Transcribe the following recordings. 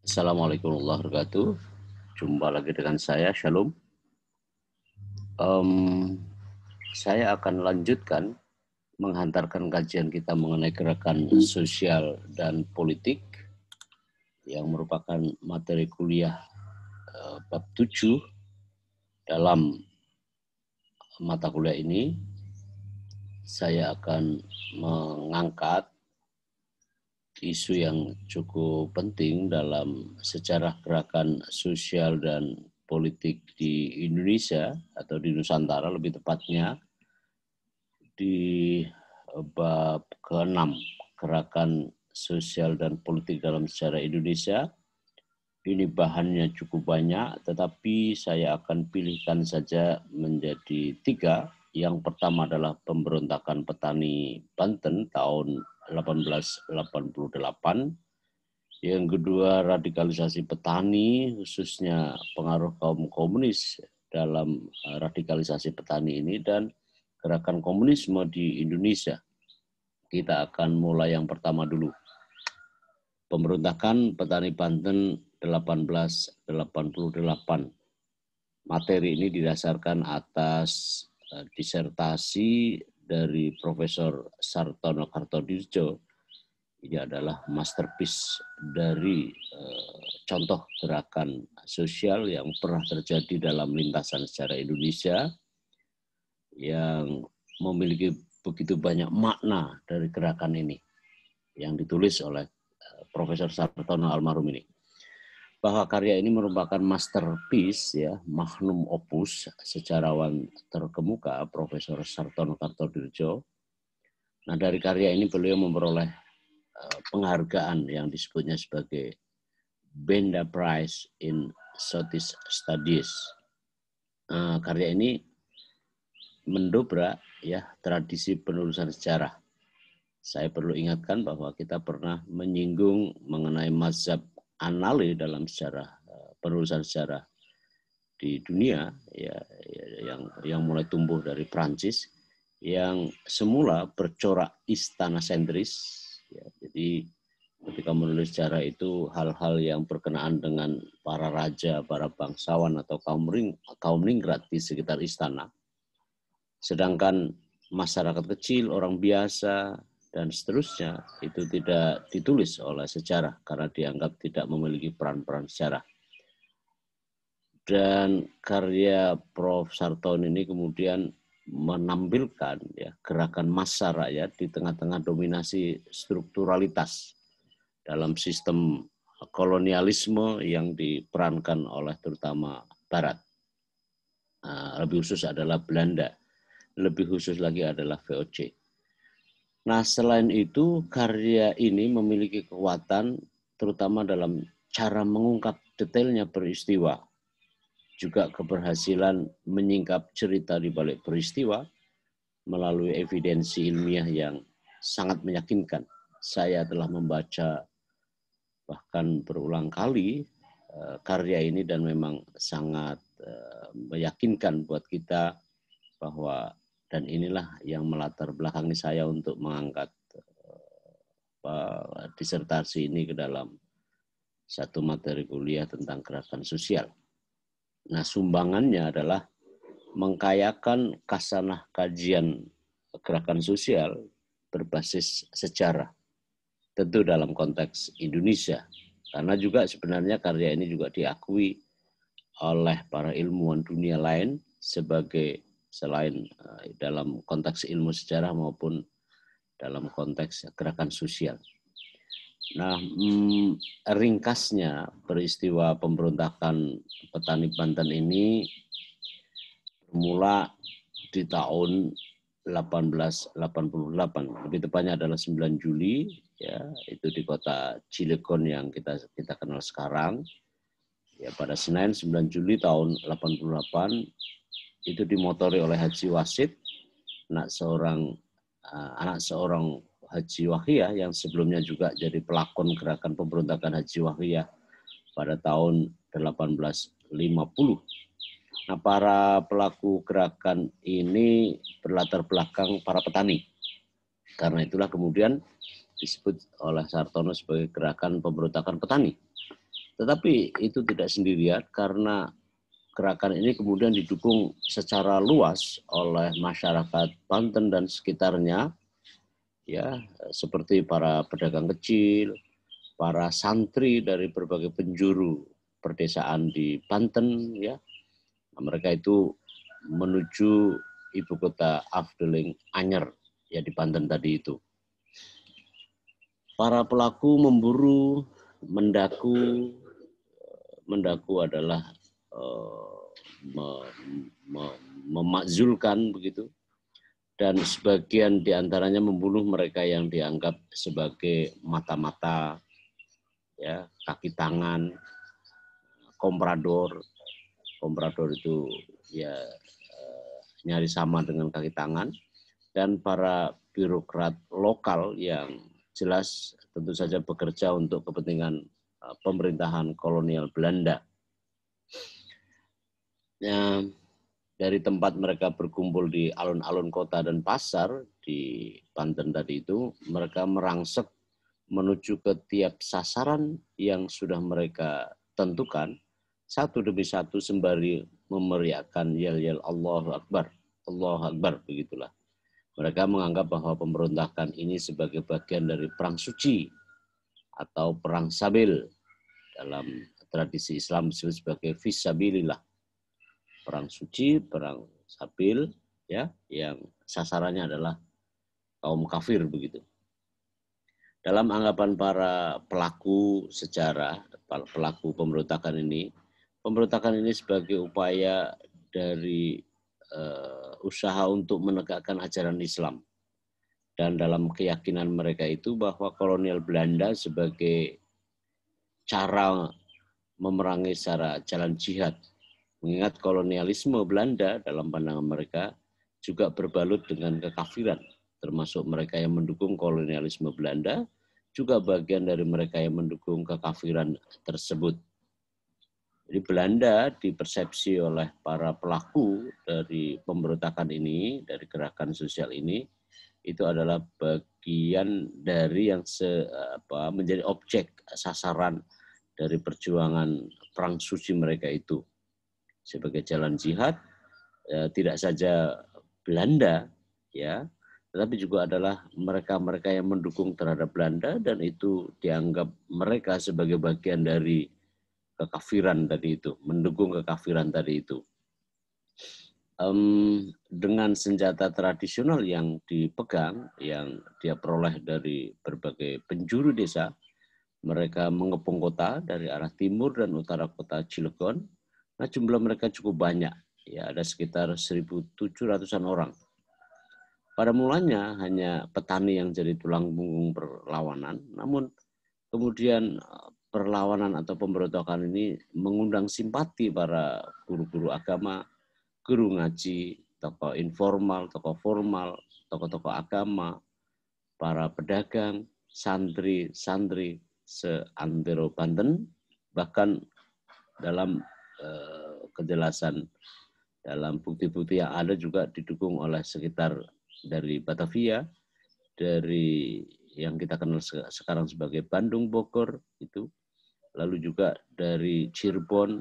Assalamualaikum warahmatullahi wabarakatuh. Jumpa lagi dengan saya, Shalom. Saya akan lanjutkan menghantarkan kajian kita mengenai gerakan sosial dan politik yang merupakan materi kuliah bab 7 dalam mata kuliah ini. Saya akan mengangkat isu yang cukup penting dalam sejarah gerakan sosial dan politik di Indonesia atau di Nusantara lebih tepatnya di bab ke-6 gerakan sosial dan politik dalam sejarah Indonesia. Ini bahannya cukup banyak, tetapi saya akan pilihkan saja menjadi 3. Yang pertama adalah pemberontakan petani Banten tahun 1888. Yang kedua, radikalisasi petani, khususnya pengaruh kaum komunis dalam radikalisasi petani ini, dan gerakan komunisme di Indonesia. Kita akan mulai yang pertama dulu. Pemberontakan petani Banten 1888. Materi ini didasarkan atas disertasi dari Profesor Sartono Kartodirjo. Ini adalah masterpiece dari contoh gerakan sosial yang pernah terjadi dalam lintasan sejarah Indonesia yang memiliki begitu banyak makna dari gerakan ini yang ditulis oleh Profesor Sartono almarhum ini. Bahwa karya ini merupakan masterpiece, ya, magnum opus sejarawan terkemuka Profesor Sartono Kartodirjo. Nah, dari karya ini beliau memperoleh penghargaan yang disebutnya sebagai Benda Prize in Southeast Studies. Karya ini mendobrak, ya, tradisi penulisan sejarah. Saya perlu ingatkan bahwa kita pernah menyinggung mengenai mazhab Annales dalam sejarah penulisan sejarah di dunia, ya, yang mulai tumbuh dari Prancis, yang semula bercorak istana sentris. Ya, jadi ketika menulis sejarah itu hal-hal yang berkenaan dengan para raja, para bangsawan atau kaum ningrat di sekitar istana. Sedangkan masyarakat kecil, orang biasa, dan seterusnya itu tidak ditulis oleh sejarah karena dianggap tidak memiliki peran-peran sejarah. Dan karya Prof. Sartono ini kemudian menampilkan, ya, gerakan massa rakyat di tengah-tengah dominasi strukturalitas dalam sistem kolonialisme yang diperankan oleh terutama Barat. Lebih khusus adalah Belanda, lebih khusus lagi adalah VOC. Nah, selain itu, karya ini memiliki kekuatan terutama dalam cara mengungkap detailnya peristiwa, juga keberhasilan menyingkap cerita di balik peristiwa melalui evidensi ilmiah yang sangat meyakinkan. Saya telah membaca bahkan berulang kali karya ini dan memang sangat meyakinkan buat kita bahwa, dan inilah yang melatar belakangi saya untuk mengangkat disertasi ini ke dalam satu materi kuliah tentang gerakan sosial. Nah, sumbangannya adalah mengkayakan khasanah kajian gerakan sosial berbasis sejarah, tentu dalam konteks Indonesia, karena juga sebenarnya karya ini juga diakui oleh para ilmuwan dunia lain sebagai, selain dalam konteks ilmu sejarah maupun dalam konteks gerakan sosial. Nah, ringkasnya peristiwa pemberontakan petani Banten ini bermula di tahun 1888. Lebih tepatnya adalah 9 Juli, ya, itu di kota Cilegon yang kita kenal sekarang. Ya, pada Senin 9 Juli tahun 88 itu dimotori oleh Haji Wasid, anak seorang Haji Wahyah yang sebelumnya juga jadi pelakon gerakan pemberontakan Haji Wahyah pada tahun 1850. Nah, para pelaku gerakan ini berlatar belakang para petani. Karena itulah kemudian disebut oleh Sartono sebagai gerakan pemberontakan petani. Tetapi itu tidak sendirian karena gerakan ini kemudian didukung secara luas oleh masyarakat Banten dan sekitarnya, ya, seperti para pedagang kecil, para santri dari berbagai penjuru perdesaan di Banten, ya. Mereka itu menuju ibu kota Afdeling Anyer, ya, di Banten tadi itu. Para pelaku memburu, mendaku adalah memakzulkan begitu, dan sebagian diantaranya membunuh mereka yang dianggap sebagai mata-mata, ya, kaki tangan, komprador. Komprador itu ya nyari sama dengan kaki tangan, dan para birokrat lokal yang jelas tentu saja bekerja untuk kepentingan pemerintahan kolonial Belanda. Ya, dari tempat mereka berkumpul di alun-alun kota dan pasar di Banten tadi itu, mereka merangsek menuju ke tiap sasaran yang sudah mereka tentukan, satu demi satu sembari memeriahkan yel-yel Allahu Akbar, Allahu Akbar, begitulah. Mereka menganggap bahwa pemberontakan ini sebagai bagian dari perang suci atau perang sabil. Dalam tradisi Islam disebut sebagai fisabilillah. Perang suci, perang sabil, ya, yang sasarannya adalah kaum kafir begitu. Dalam anggapan para pelaku sejarah, pelaku pemberontakan ini sebagai upaya dari usaha untuk menegakkan ajaran Islam. Dan dalam keyakinan mereka itu bahwa kolonial Belanda sebagai cara memerangi secara jalan jihad. Mengingat kolonialisme Belanda dalam pandangan mereka juga berbalut dengan kekafiran, termasuk mereka yang mendukung kolonialisme Belanda, juga bagian dari mereka yang mendukung kekafiran tersebut. Jadi Belanda dipersepsi oleh para pelaku dari pemberontakan ini, dari gerakan sosial ini, itu adalah bagian dari yang menjadi objek sasaran dari perjuangan perang suci mereka itu. Sebagai jalan jihad, tidak saja Belanda, ya, tetapi juga adalah mereka-mereka yang mendukung terhadap Belanda, dan itu dianggap mereka sebagai bagian dari kekafiran tadi itu, mendukung kekafiran tadi itu. Dengan senjata tradisional yang dipegang, yang dia peroleh dari berbagai penjuru desa, mereka mengepung kota dari arah timur dan utara kota Cilegon. Nah, jumlah mereka cukup banyak, ya, ada sekitar 1.700-an orang. Pada mulanya hanya petani yang jadi tulang punggung perlawanan, namun kemudian perlawanan atau pemberontakan ini mengundang simpati para guru-guru agama, guru ngaji, tokoh informal, tokoh formal, tokoh-tokoh agama, para pedagang, santri-santri seantero Banten, bahkan dalam kejelasan dalam bukti-bukti yang ada juga didukung oleh sekitar dari Batavia, dari yang kita kenal sekarang sebagai Bandung, Bogor itu, lalu juga dari Cirebon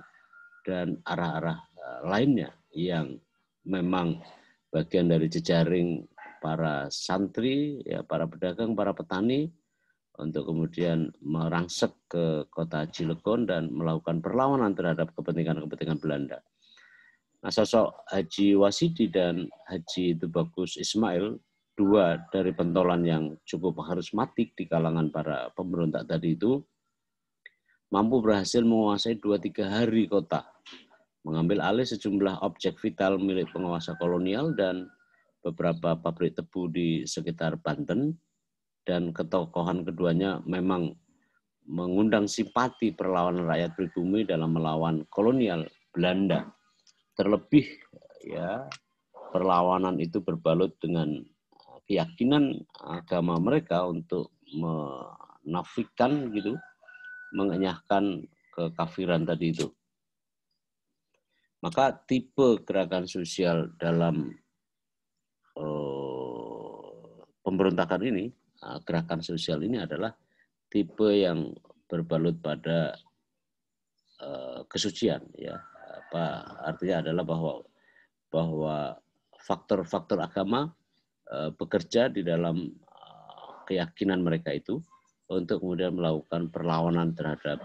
dan arah-arah lainnya yang memang bagian dari jejaring para santri, ya, para pedagang, para petani, untuk kemudian merangsek ke kota Cilegon dan melakukan perlawanan terhadap kepentingan-kepentingan Belanda. Nah, sosok Haji Wasidi dan Haji Tubagus Ismail, dua dari pentolan yang cukup karismatik di kalangan para pemberontak tadi itu, mampu berhasil menguasai 2-3 hari kota, mengambil alih sejumlah objek vital milik penguasa kolonial dan beberapa pabrik tebu di sekitar Banten, dan ketokohan keduanya memang mengundang simpati perlawanan rakyat pribumi dalam melawan kolonial Belanda. Terlebih, ya, perlawanan itu berbalut dengan keyakinan agama mereka untuk menafikan gitu, mengenyahkan kekafiran tadi itu. Maka tipe gerakan sosial dalam pemberontakan ini, gerakan sosial ini adalah tipe yang berbalut pada kesucian, ya. Artinya adalah bahwa faktor-faktor agama bekerja di dalam keyakinan mereka itu untuk kemudian melakukan perlawanan terhadap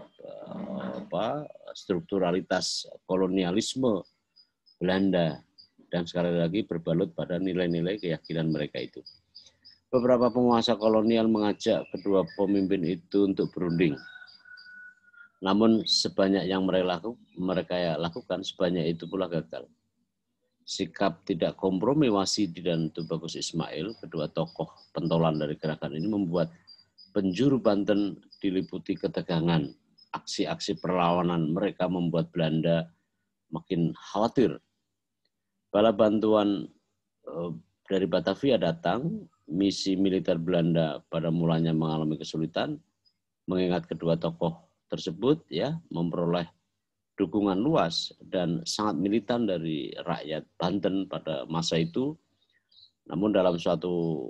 strukturalitas kolonialisme Belanda, dan sekali lagi berbalut pada nilai-nilai keyakinan mereka itu. Beberapa penguasa kolonial mengajak kedua pemimpin itu untuk berunding. Namun sebanyak yang mereka lakukan, sebanyak itu pula gagal. Sikap tidak kompromi Wasidi dan Tubagus Ismail, kedua tokoh pentolan dari gerakan ini, membuat penjuru Banten diliputi ketegangan. Aksi-aksi perlawanan mereka membuat Belanda makin khawatir. Bala bantuan dari Batavia datang, misi militer Belanda pada mulanya mengalami kesulitan, mengingat kedua tokoh tersebut ya memperoleh dukungan luas dan sangat militan dari rakyat Banten pada masa itu. Namun dalam suatu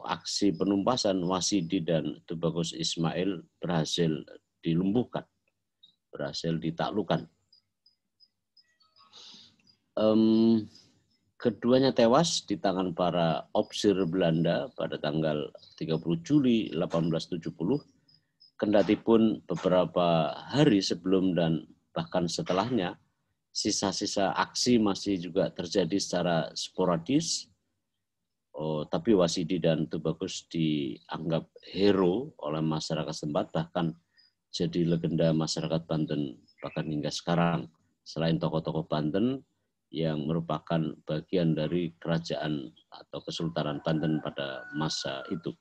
aksi penumpasan, Wasidi dan Tubagus Ismail berhasil dilumpuhkan, berhasil ditaklukkan. Keduanya tewas di tangan para opsir Belanda pada tanggal 30 Juli 1870. Kendati pun beberapa hari sebelum dan bahkan setelahnya, sisa-sisa aksi masih juga terjadi secara sporadis. Tapi Wasidi dan Tubagus dianggap hero oleh masyarakat setempat, bahkan jadi legenda masyarakat Banten bahkan hingga sekarang. Selain tokoh-tokoh Banten yang merupakan bagian dari kerajaan atau Kesultanan Banten pada masa itu.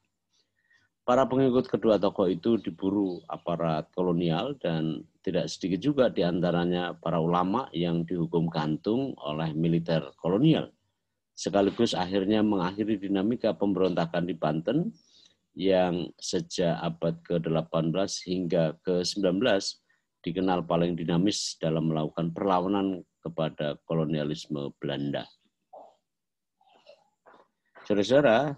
Para pengikut kedua tokoh itu diburu aparat kolonial dan tidak sedikit juga diantaranya para ulama yang dihukum gantung oleh militer kolonial. Sekaligus akhirnya mengakhiri dinamika pemberontakan di Banten yang sejak abad ke-18 hingga ke-19 dikenal paling dinamis dalam melakukan perlawanan kepada kolonialisme Belanda. Saudara-saudara,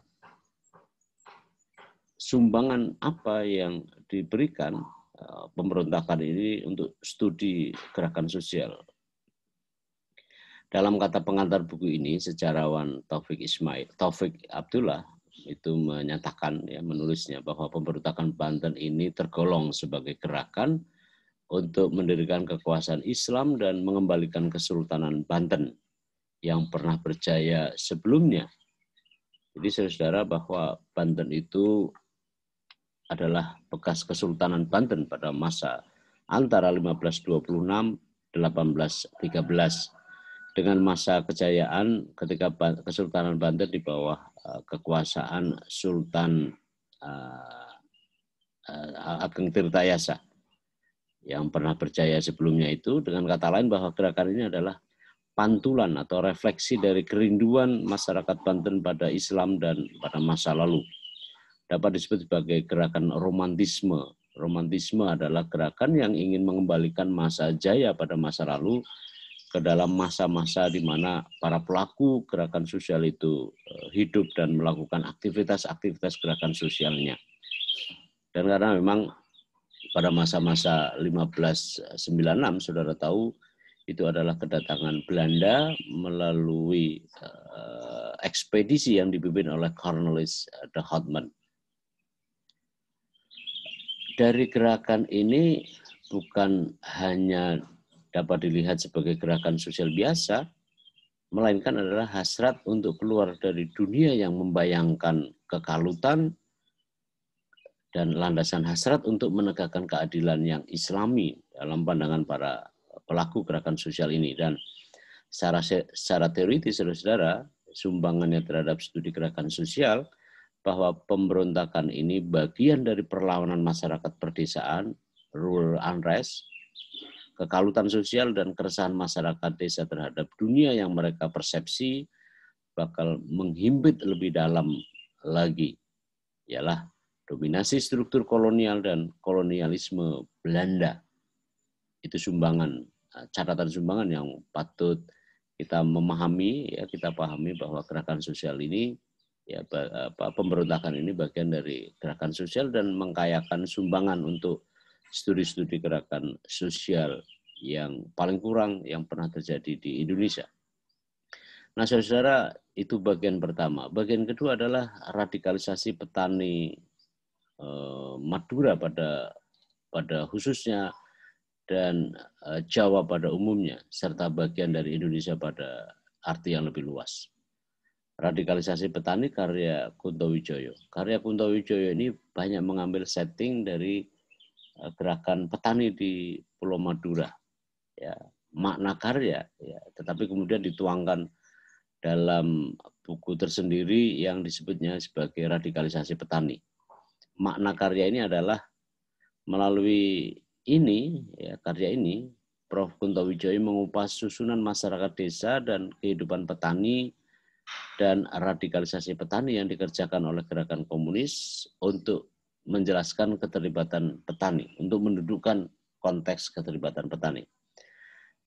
sumbangan apa yang diberikan pemberontakan ini untuk studi gerakan sosial? Dalam kata pengantar buku ini, sejarawan Taufik Abdullah itu menyatakan, ya, menulisnya bahwa pemberontakan Banten ini tergolong sebagai gerakan untuk mendirikan kekuasaan Islam dan mengembalikan Kesultanan Banten yang pernah berjaya sebelumnya. Jadi saudara-saudara, bahwa Banten itu adalah bekas Kesultanan Banten pada masa antara 1526-1813 dengan masa kejayaan ketika Kesultanan Banten di bawah kekuasaan Sultan Ageng Tirtayasa yang pernah berjaya sebelumnya itu. Dengan kata lain, bahwa gerakan ini adalah pantulan atau refleksi dari kerinduan masyarakat Banten pada Islam dan pada masa lalu. Dapat disebut sebagai gerakan romantisme. Romantisme adalah gerakan yang ingin mengembalikan masa jaya pada masa lalu ke dalam masa-masa di mana para pelaku gerakan sosial itu hidup dan melakukan aktivitas-aktivitas gerakan sosialnya. Dan karena memang pada masa-masa 1596, saudara tahu, itu adalah kedatangan Belanda melalui ekspedisi yang dipimpin oleh Cornelis de Houtman. Dari gerakan ini bukan hanya dapat dilihat sebagai gerakan sosial biasa, melainkan adalah hasrat untuk keluar dari dunia yang membayangkan kekalutan dan landasan hasrat untuk menegakkan keadilan yang islami dalam pandangan para pelaku gerakan sosial ini. Dan secara teoritis, saudara-saudara, sumbangannya terhadap studi gerakan sosial bahwa pemberontakan ini bagian dari perlawanan masyarakat perdesaan, rural unrest, kekalutan sosial dan keresahan masyarakat desa terhadap dunia yang mereka persepsi bakal menghimpit lebih dalam lagi, ialah dominasi struktur kolonial dan kolonialisme Belanda. Itu sumbangan, catatan sumbangan yang patut kita memahami, ya, kita pahami bahwa gerakan sosial ini, ya, pemberontakan ini bagian dari gerakan sosial dan mengkayakan sumbangan untuk studi-studi gerakan sosial yang paling kurang yang pernah terjadi di Indonesia. Nah, saudara, itu bagian pertama. Bagian kedua adalah radikalisasi petani Madura pada khususnya dan Jawa pada umumnya, serta bagian dari Indonesia pada arti yang lebih luas. Radikalisasi petani karya Kunto Wijoyo. Karya Kunto Wijoyo ini banyak mengambil setting dari gerakan petani di Pulau Madura, ya, makna karya, ya, tetapi kemudian dituangkan dalam buku tersendiri yang disebutnya sebagai radikalisasi petani. Makna karya ini adalah melalui ini, ya, karya ini, Prof. Kunto Wijoyo mengupas susunan masyarakat desa dan kehidupan petani dan radikalisasi petani yang dikerjakan oleh gerakan komunis untuk menjelaskan keterlibatan petani, untuk mendudukkan konteks keterlibatan petani.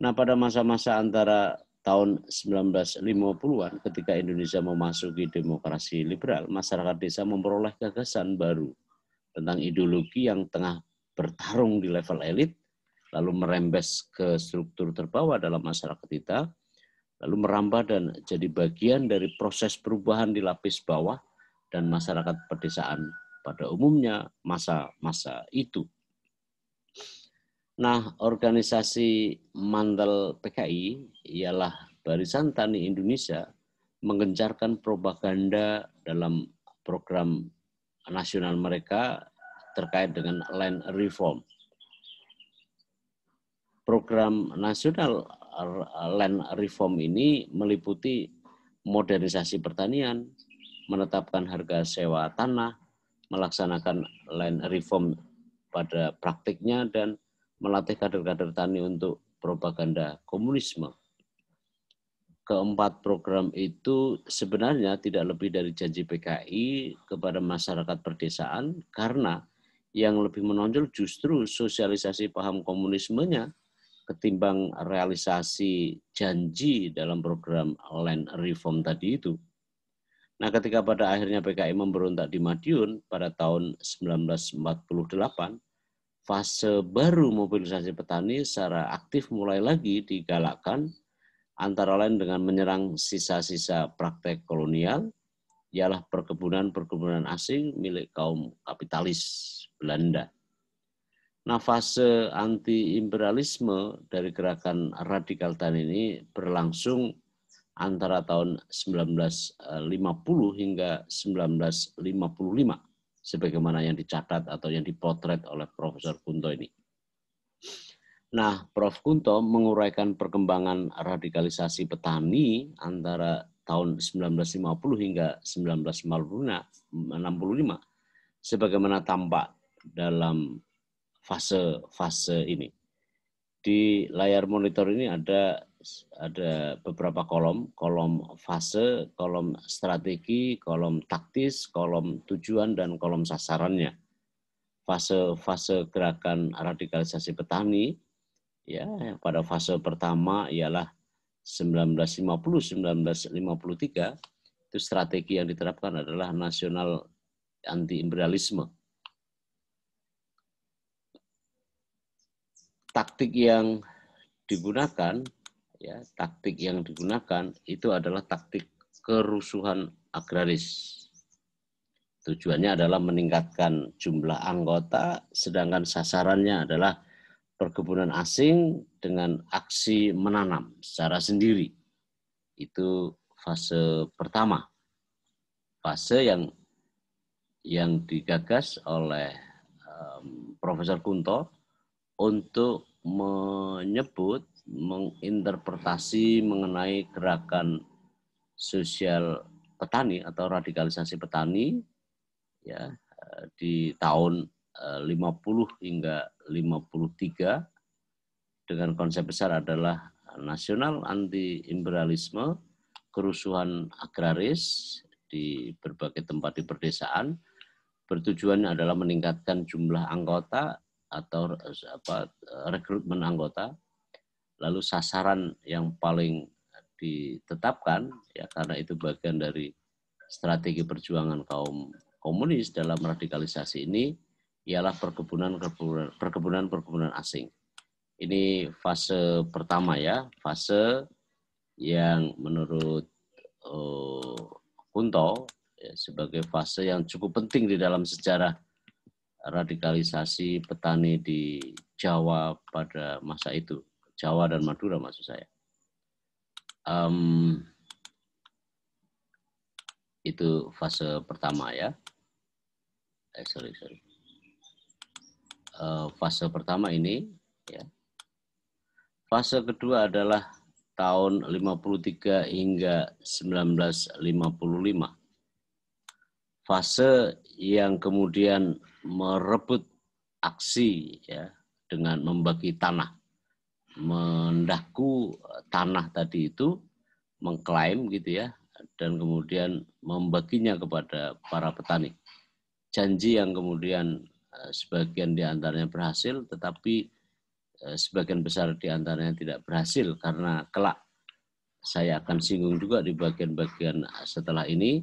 Nah, pada masa-masa antara tahun 1950-an ketika Indonesia memasuki demokrasi liberal, masyarakat desa memperoleh gagasan baru tentang ideologi yang tengah bertarung di level elit, lalu merembes ke struktur terbawah dalam masyarakat kita, lalu merambah dan jadi bagian dari proses perubahan di lapis bawah dan masyarakat pedesaan pada umumnya masa-masa itu. Nah, organisasi Mantel PKI ialah Barisan Tani Indonesia menggencarkan propaganda dalam program nasional mereka terkait dengan land reform. Program nasional land reform ini meliputi modernisasi pertanian, menetapkan harga sewa tanah, melaksanakan land reform pada praktiknya, dan melatih kader-kader tani untuk propaganda komunisme. Keempat program itu sebenarnya tidak lebih dari janji PKI kepada masyarakat perdesaan, karena yang lebih menonjol justru sosialisasi paham komunismenya ketimbang realisasi janji dalam program land reform tadi itu. Nah, ketika pada akhirnya PKI memberontak di Madiun pada tahun 1948, fase baru mobilisasi petani secara aktif mulai lagi digalakkan, antara lain dengan menyerang sisa-sisa praktek kolonial, ialah perkebunan asing milik kaum kapitalis Belanda. Nah, fase anti-imperialisme dari gerakan radikal tani ini berlangsung antara tahun 1950 hingga 1955, sebagaimana yang dicatat atau yang dipotret oleh Profesor Kunto ini. Nah, Prof. Kunto menguraikan perkembangan radikalisasi petani antara tahun 1950 hingga 1965 sebagaimana tampak dalam fase-fase ini. Di layar monitor ini ada beberapa kolom fase, kolom strategi, kolom taktis, kolom tujuan, dan kolom sasarannya. Fase-fase gerakan radikalisasi petani, ya, pada fase pertama ialah 1950-1953, itu strategi yang diterapkan adalah nasional anti-imperialisme. Taktik yang digunakan itu adalah taktik kerusuhan agraris. Tujuannya adalah meningkatkan jumlah anggota, sedangkan sasarannya adalah perkebunan asing dengan aksi menanam secara sendiri. Itu fase pertama. Fase yang digagas oleh Profesor Kunto untuk menyebut, menginterpretasi mengenai gerakan sosial petani atau radikalisasi petani, ya, di tahun 50 hingga 53 dengan konsep besar adalah nasional anti imperialisme, kerusuhan agraris di berbagai tempat di perdesaan, bertujuan adalah meningkatkan jumlah anggota atau rekrutmen anggota. Lalu sasaran yang paling ditetapkan, ya, karena itu bagian dari strategi perjuangan kaum komunis dalam radikalisasi ini, ialah perkebunan asing. Ini fase pertama ya, fase yang menurut Kunto ya, sebagai fase yang cukup penting di dalam sejarah radikalisasi petani di Jawa pada masa itu, Jawa dan Madura maksud saya. Itu fase pertama ya. Fase pertama ini ya. Fase kedua adalah tahun 53 hingga 1955. Fase yang kemudian merebut aksi ya dengan membagi tanah, mendaku tanah tadi itu, mengklaim gitu ya, dan kemudian membaginya kepada para petani. Janji yang kemudian sebagian diantaranya berhasil, tetapi sebagian besar diantaranya tidak berhasil karena kelak saya akan singgung juga di bagian-bagian setelah ini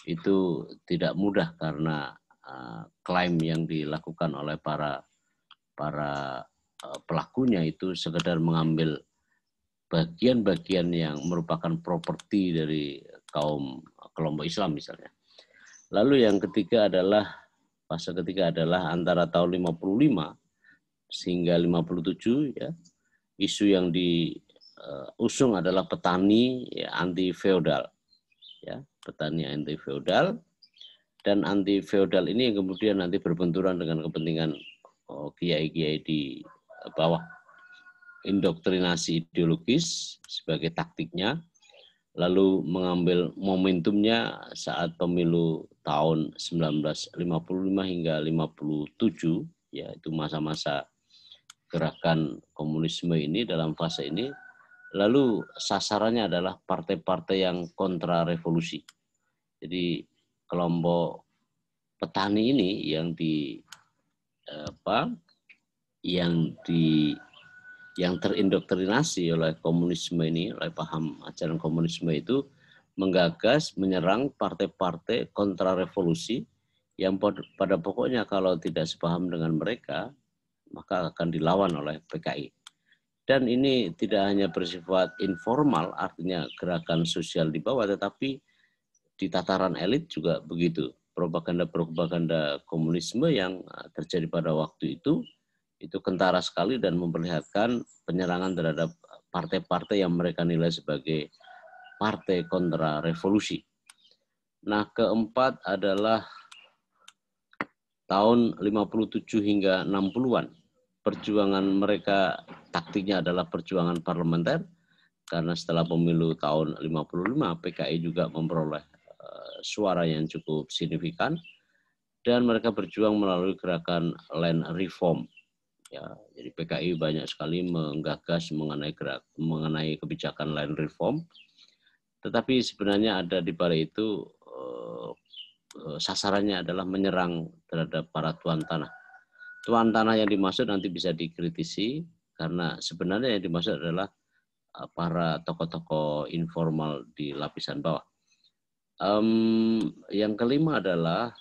itu tidak mudah karena klaim yang dilakukan oleh para pelakunya itu sekedar mengambil bagian-bagian yang merupakan properti dari kaum kelompok Islam misalnya. Lalu yang ketiga adalah fase ketiga adalah antara tahun 55 sehingga 57 ya. Isu yang diusung adalah petani ya, anti feodal. Ya, petani anti feodal, dan anti feodal ini yang kemudian nanti berbenturan dengan kepentingan kiai-kiai di bawah. Indoktrinasi ideologis sebagai taktiknya, lalu mengambil momentumnya saat pemilu tahun 1955 hingga 57 ya, itu masa-masa gerakan komunisme ini dalam fase ini. Lalu sasarannya adalah partai-partai yang kontra revolusi. Jadi kelompok petani ini yang terindoktrinasi oleh komunisme ini, oleh paham ajaran komunisme itu, menggagas menyerang partai-partai kontra revolusi yang pada pokoknya kalau tidak sepaham dengan mereka maka akan dilawan oleh PKI. Dan ini tidak hanya bersifat informal, artinya gerakan sosial di bawah, tetapi di tataran elit juga begitu. Propaganda-propaganda komunisme yang terjadi pada waktu itu kentara sekali dan memperlihatkan penyerangan terhadap partai-partai yang mereka nilai sebagai partai kontra revolusi. Nah, keempat adalah tahun 57 hingga 60-an. Perjuangan mereka taktiknya adalah perjuangan parlementer, karena setelah pemilu tahun 55 PKI juga memperoleh suara yang cukup signifikan, dan mereka berjuang melalui gerakan land reform. Ya, jadi PKI banyak sekali menggagas mengenai kebijakan land reform, tetapi sebenarnya ada di balik itu sasarannya adalah menyerang terhadap para tuan tanah. Tuan tanah yang dimaksud nanti bisa dikritisi karena sebenarnya yang dimaksud adalah para tokoh-tokoh informal di lapisan bawah. Yang kelima adalah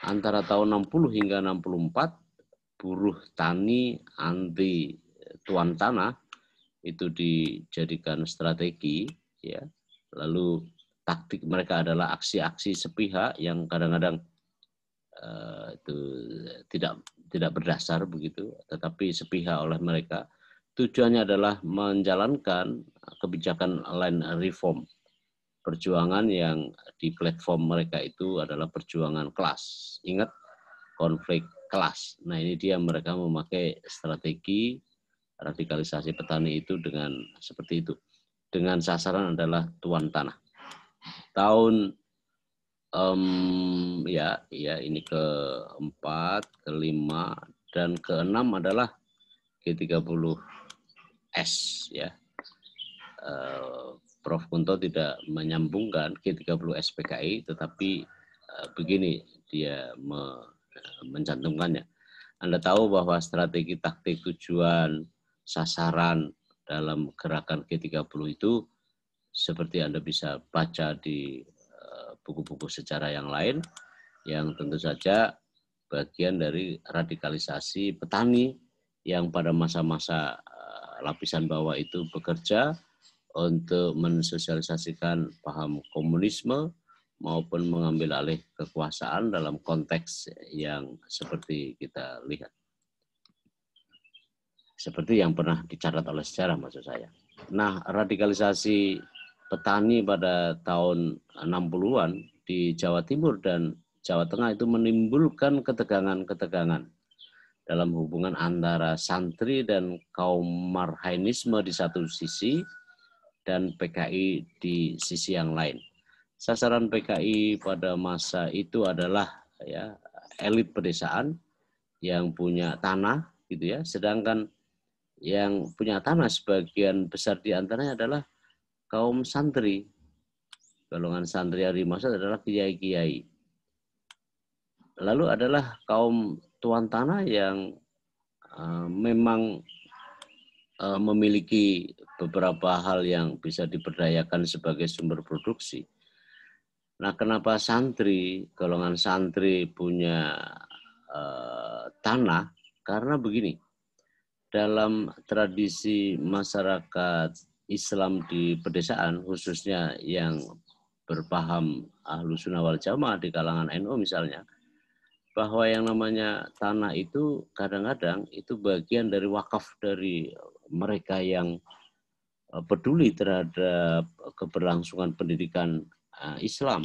antara tahun 60 hingga 64 buruh tani anti tuan tanah itu dijadikan strategi ya. Lalu taktik mereka adalah aksi-aksi sepihak yang kadang-kadang itu tidak berdasar begitu, tetapi sepihak oleh mereka. Tujuannya adalah menjalankan kebijakan land reform. Perjuangan yang di platform mereka itu adalah perjuangan kelas. Ingat, konflik kelas. Nah, ini dia mereka memakai strategi radikalisasi petani itu dengan seperti itu. Dengan sasaran adalah tuan tanah. Tahun ini keempat, kelima, dan keenam adalah G30S ya. Prof. Kunto tidak menyambungkan G30S PKI, tetapi begini dia mencantumkannya. Anda tahu bahwa strategi, taktik, tujuan, sasaran dalam gerakan G30 itu seperti Anda bisa baca di buku-buku sejarah yang lain, yang tentu saja bagian dari radikalisasi petani yang pada masa-masa lapisan bawah itu bekerja untuk mensosialisasikan paham komunisme maupun mengambil alih kekuasaan dalam konteks yang seperti kita lihat. Seperti yang pernah dicatat oleh sejarah maksud saya. Nah, radikalisasi petani pada tahun 60-an di Jawa Timur dan Jawa Tengah itu menimbulkan ketegangan-ketegangan dalam hubungan antara santri dan kaum marhainisme di satu sisi dan PKI di sisi yang lain. Sasaran PKI pada masa itu adalah ya elit pedesaan yang punya tanah gitu ya, sedangkan yang punya tanah sebagian besar di antaranya adalah kaum santri. Golongan santri yang dimaksud adalah kiai-kiai. Lalu adalah kaum tuan tanah yang memang memiliki beberapa hal yang bisa diberdayakan sebagai sumber produksi. Nah, kenapa golongan santri punya tanah? Karena begini, dalam tradisi masyarakat Islam di pedesaan, khususnya yang berpaham Ahlus Sunnah wal Jamaah di kalangan NU misalnya, bahwa yang namanya tanah itu kadang-kadang itu bagian dari wakaf dari mereka yang peduli terhadap keberlangsungan pendidikan Islam.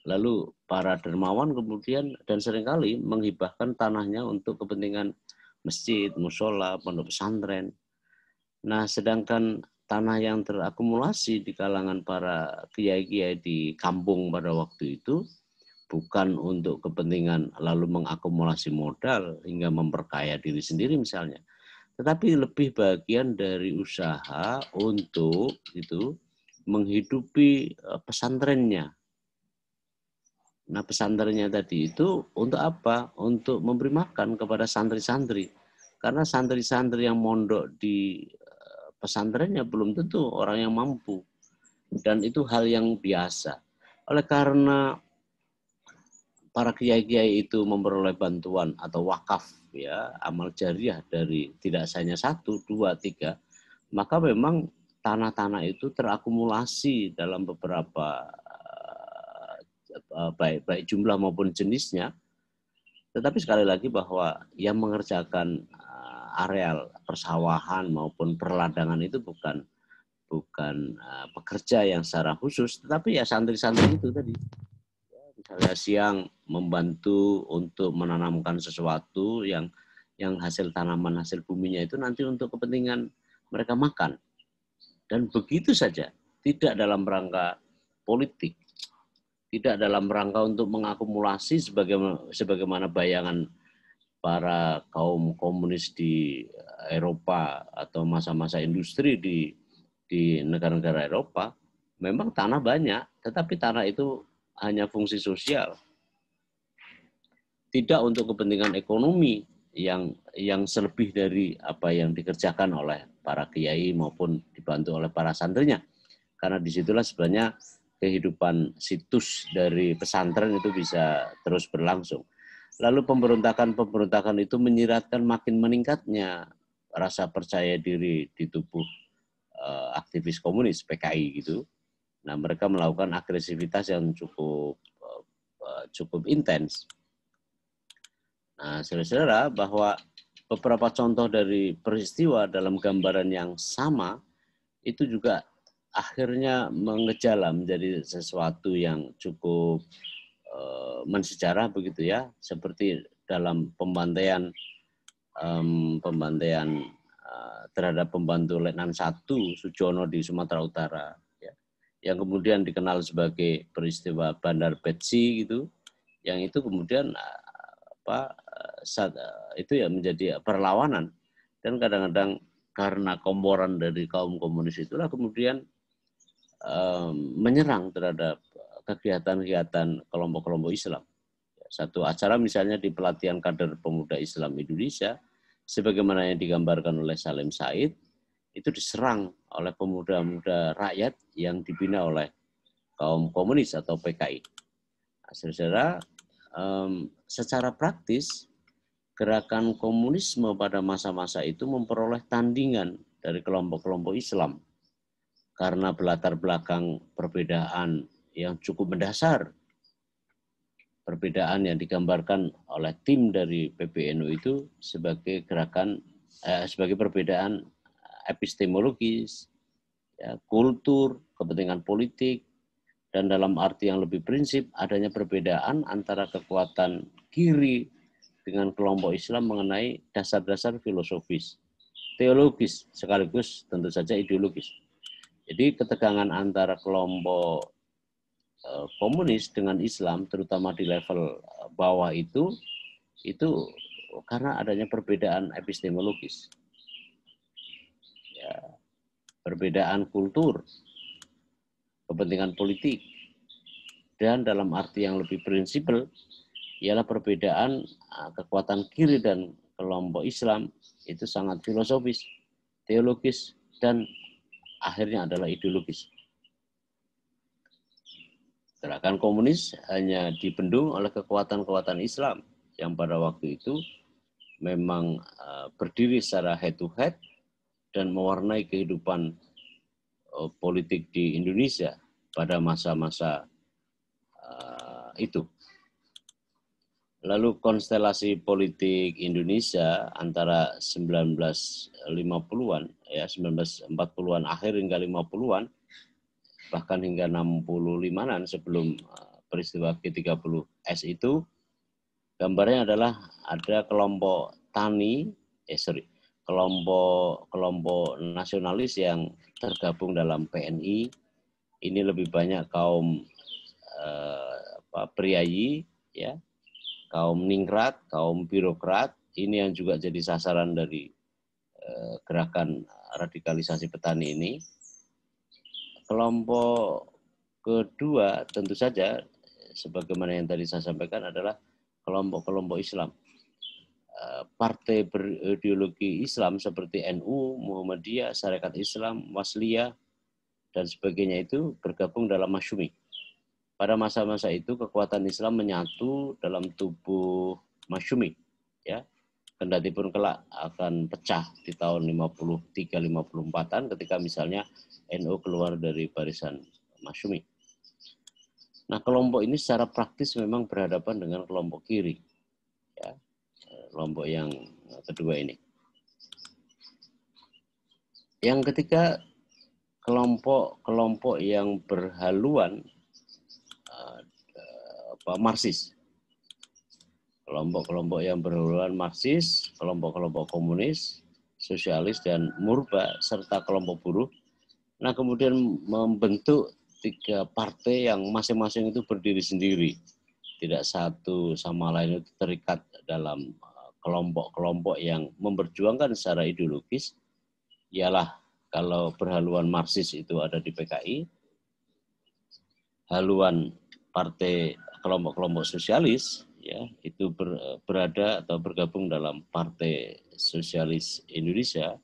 Lalu para dermawan kemudian dan seringkali menghibahkan tanahnya untuk kepentingan masjid, musola, pondok pesantren. Nah, sedangkan tanah yang terakumulasi di kalangan para kiai-kiai di kampung pada waktu itu bukan untuk kepentingan lalu mengakumulasi modal hingga memperkaya diri sendiri misalnya, tetapi lebih bagian dari usaha untuk itu menghidupi pesantrennya. Nah, pesantrennya tadi itu untuk apa? Untuk memberi makan kepada santri-santri. Karena santri-santri yang mondok di pesantrennya belum tentu orang yang mampu. Dan itu hal yang biasa. Oleh karena para kiai-kiai itu memperoleh bantuan atau wakaf ya, amal jariah dari tidak hanya 1, 2, 3, maka memang tanah-tanah itu terakumulasi dalam beberapa baik jumlah maupun jenisnya. Tetapi sekali lagi bahwa yang mengerjakan areal persawahan maupun perladangan itu bukan pekerja yang secara khusus, tetapi ya santri-santri itu tadi. Misalnya siang membantu untuk menanamkan sesuatu yang hasil tanaman, hasil buminya itu nanti untuk kepentingan mereka makan. Dan begitu saja, tidak dalam rangka politik, tidak dalam rangka untuk mengakumulasi sebagaimana bayangan para kaum komunis di Eropa atau masa-masa industri di negara-negara Eropa. Memang tanah banyak, tetapi tanah itu hanya fungsi sosial, tidak untuk kepentingan ekonomi yang selebih dari apa yang dikerjakan oleh para kiai maupun dibantu oleh para santrinya. Karena disitulah sebenarnya kehidupan situs dari pesantren itu bisa terus berlangsung. Lalu pemberontakan itu menyiratkan makin meningkatnya rasa percaya diri di tubuh aktivis komunis PKI gitu. Nah, mereka melakukan agresivitas yang cukup intens. Nah, saudara-saudara, bahwa beberapa contoh dari peristiwa dalam gambaran yang sama itu juga akhirnya mengejala menjadi sesuatu yang cukup mensejarah begitu ya, seperti dalam pembantaian terhadap pembantu Letnan 1 Sujono di Sumatera Utara ya, yang kemudian dikenal sebagai peristiwa Bandar Betsi gitu, yang itu kemudian itu ya menjadi perlawanan, dan kadang-kadang karena komporan dari kaum komunis itulah kemudian menyerang terhadap kegiatan-kegiatan kelompok-kelompok Islam. Satu acara misalnya di pelatihan kader pemuda Islam Indonesia, sebagaimana yang digambarkan oleh Salim Said, itu diserang oleh pemuda-pemuda rakyat yang dibina oleh kaum komunis atau PKI. Nah, saudara, secara praktis, gerakan komunisme pada masa-masa itu memperoleh tandingan dari kelompok-kelompok Islam karena berlatar belakang perbedaan yang cukup mendasar. Perbedaan yang digambarkan oleh tim dari PBNU itu sebagai sebagai perbedaan epistemologis, ya, kultur, kepentingan politik, dan dalam arti yang lebih prinsip adanya perbedaan antara kekuatan kiri dengan kelompok Islam mengenai dasar-dasar filosofis, teologis, sekaligus tentu saja ideologis. Jadi ketegangan antara kelompok komunis dengan Islam, terutama di level bawah itu karena adanya perbedaan epistemologis, ya, perbedaan kultur, kepentingan politik, dan dalam arti yang lebih prinsipal ialah perbedaan kekuatan kiri dan kelompok Islam itu sangat filosofis, teologis, dan akhirnya adalah ideologis. Gerakan komunis hanya dibendung oleh kekuatan-kekuatan Islam yang pada waktu itu memang berdiri secara head to head dan mewarnai kehidupan politik di Indonesia pada masa-masa itu. Lalu konstelasi politik Indonesia antara 1950-an, ya 1940-an akhir hingga 50-an, bahkan hingga 65-an sebelum peristiwa G30S itu, gambarnya adalah ada kelompok kelompok nasionalis yang tergabung dalam PNI. Ini lebih banyak kaum priayi, ya, kaum ningrat, kaum birokrat. Ini yang juga jadi sasaran dari gerakan radikalisasi petani ini. Kelompok kedua tentu saja sebagaimana yang tadi saya sampaikan adalah kelompok-kelompok Islam. Partai berideologi Islam seperti NU, Muhammadiyah, Syarikat Islam, Wasliyah, dan sebagainya itu bergabung dalam Masyumi. Pada masa-masa itu kekuatan Islam menyatu dalam tubuh Masyumi, ya. Kendati pun kelak akan pecah di tahun 53-54-an ketika misalnya NU keluar dari barisan Masyumi. Nah, kelompok ini secara praktis memang berhadapan dengan kelompok kiri, ya, kelompok yang kedua ini. Yang ketiga, kelompok-kelompok yang berhaluan Marxis. Kelompok-kelompok yang berhaluan Marxis, kelompok-kelompok komunis, sosialis, dan murba, serta kelompok buruh. Nah, kemudian membentuk 3 partai yang masing-masing itu berdiri sendiri. Tidak satu sama lain itu terikat dalam kelompok-kelompok yang memperjuangkan secara ideologis. Ialah kalau berhaluan Marxis itu ada di PKI, haluan partai kelompok-kelompok sosialis, ya, itu berada atau bergabung dalam Partai Sosialis Indonesia,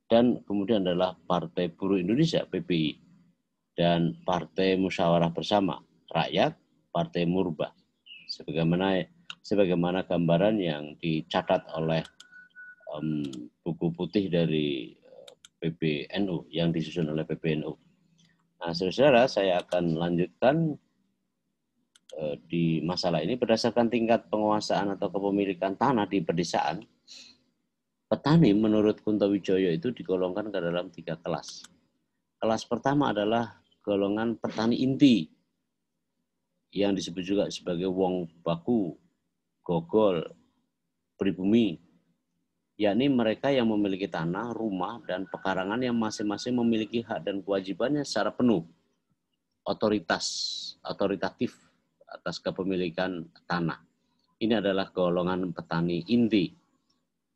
dan kemudian adalah Partai Buruh Indonesia (PBI) dan Partai Musyawarah Bersama Rakyat, Partai Murba, sebagaimana gambaran yang dicatat oleh buku putih dari PBNU yang disusun oleh PBNU. Nah, saudara, saya akan lanjutkan di masalah ini berdasarkan tingkat penguasaan atau kepemilikan tanah di pedesaan. Petani menurut Kuntowijoyo itu digolongkan ke dalam 3 kelas. Kelas pertama adalah golongan petani inti yang disebut juga sebagai wong baku, gogol, pribumi, yakni mereka yang memiliki tanah, rumah, dan pekarangan yang masing-masing memiliki hak dan kewajibannya secara penuh, otoritatif atas kepemilikan tanah. Ini adalah golongan petani inti.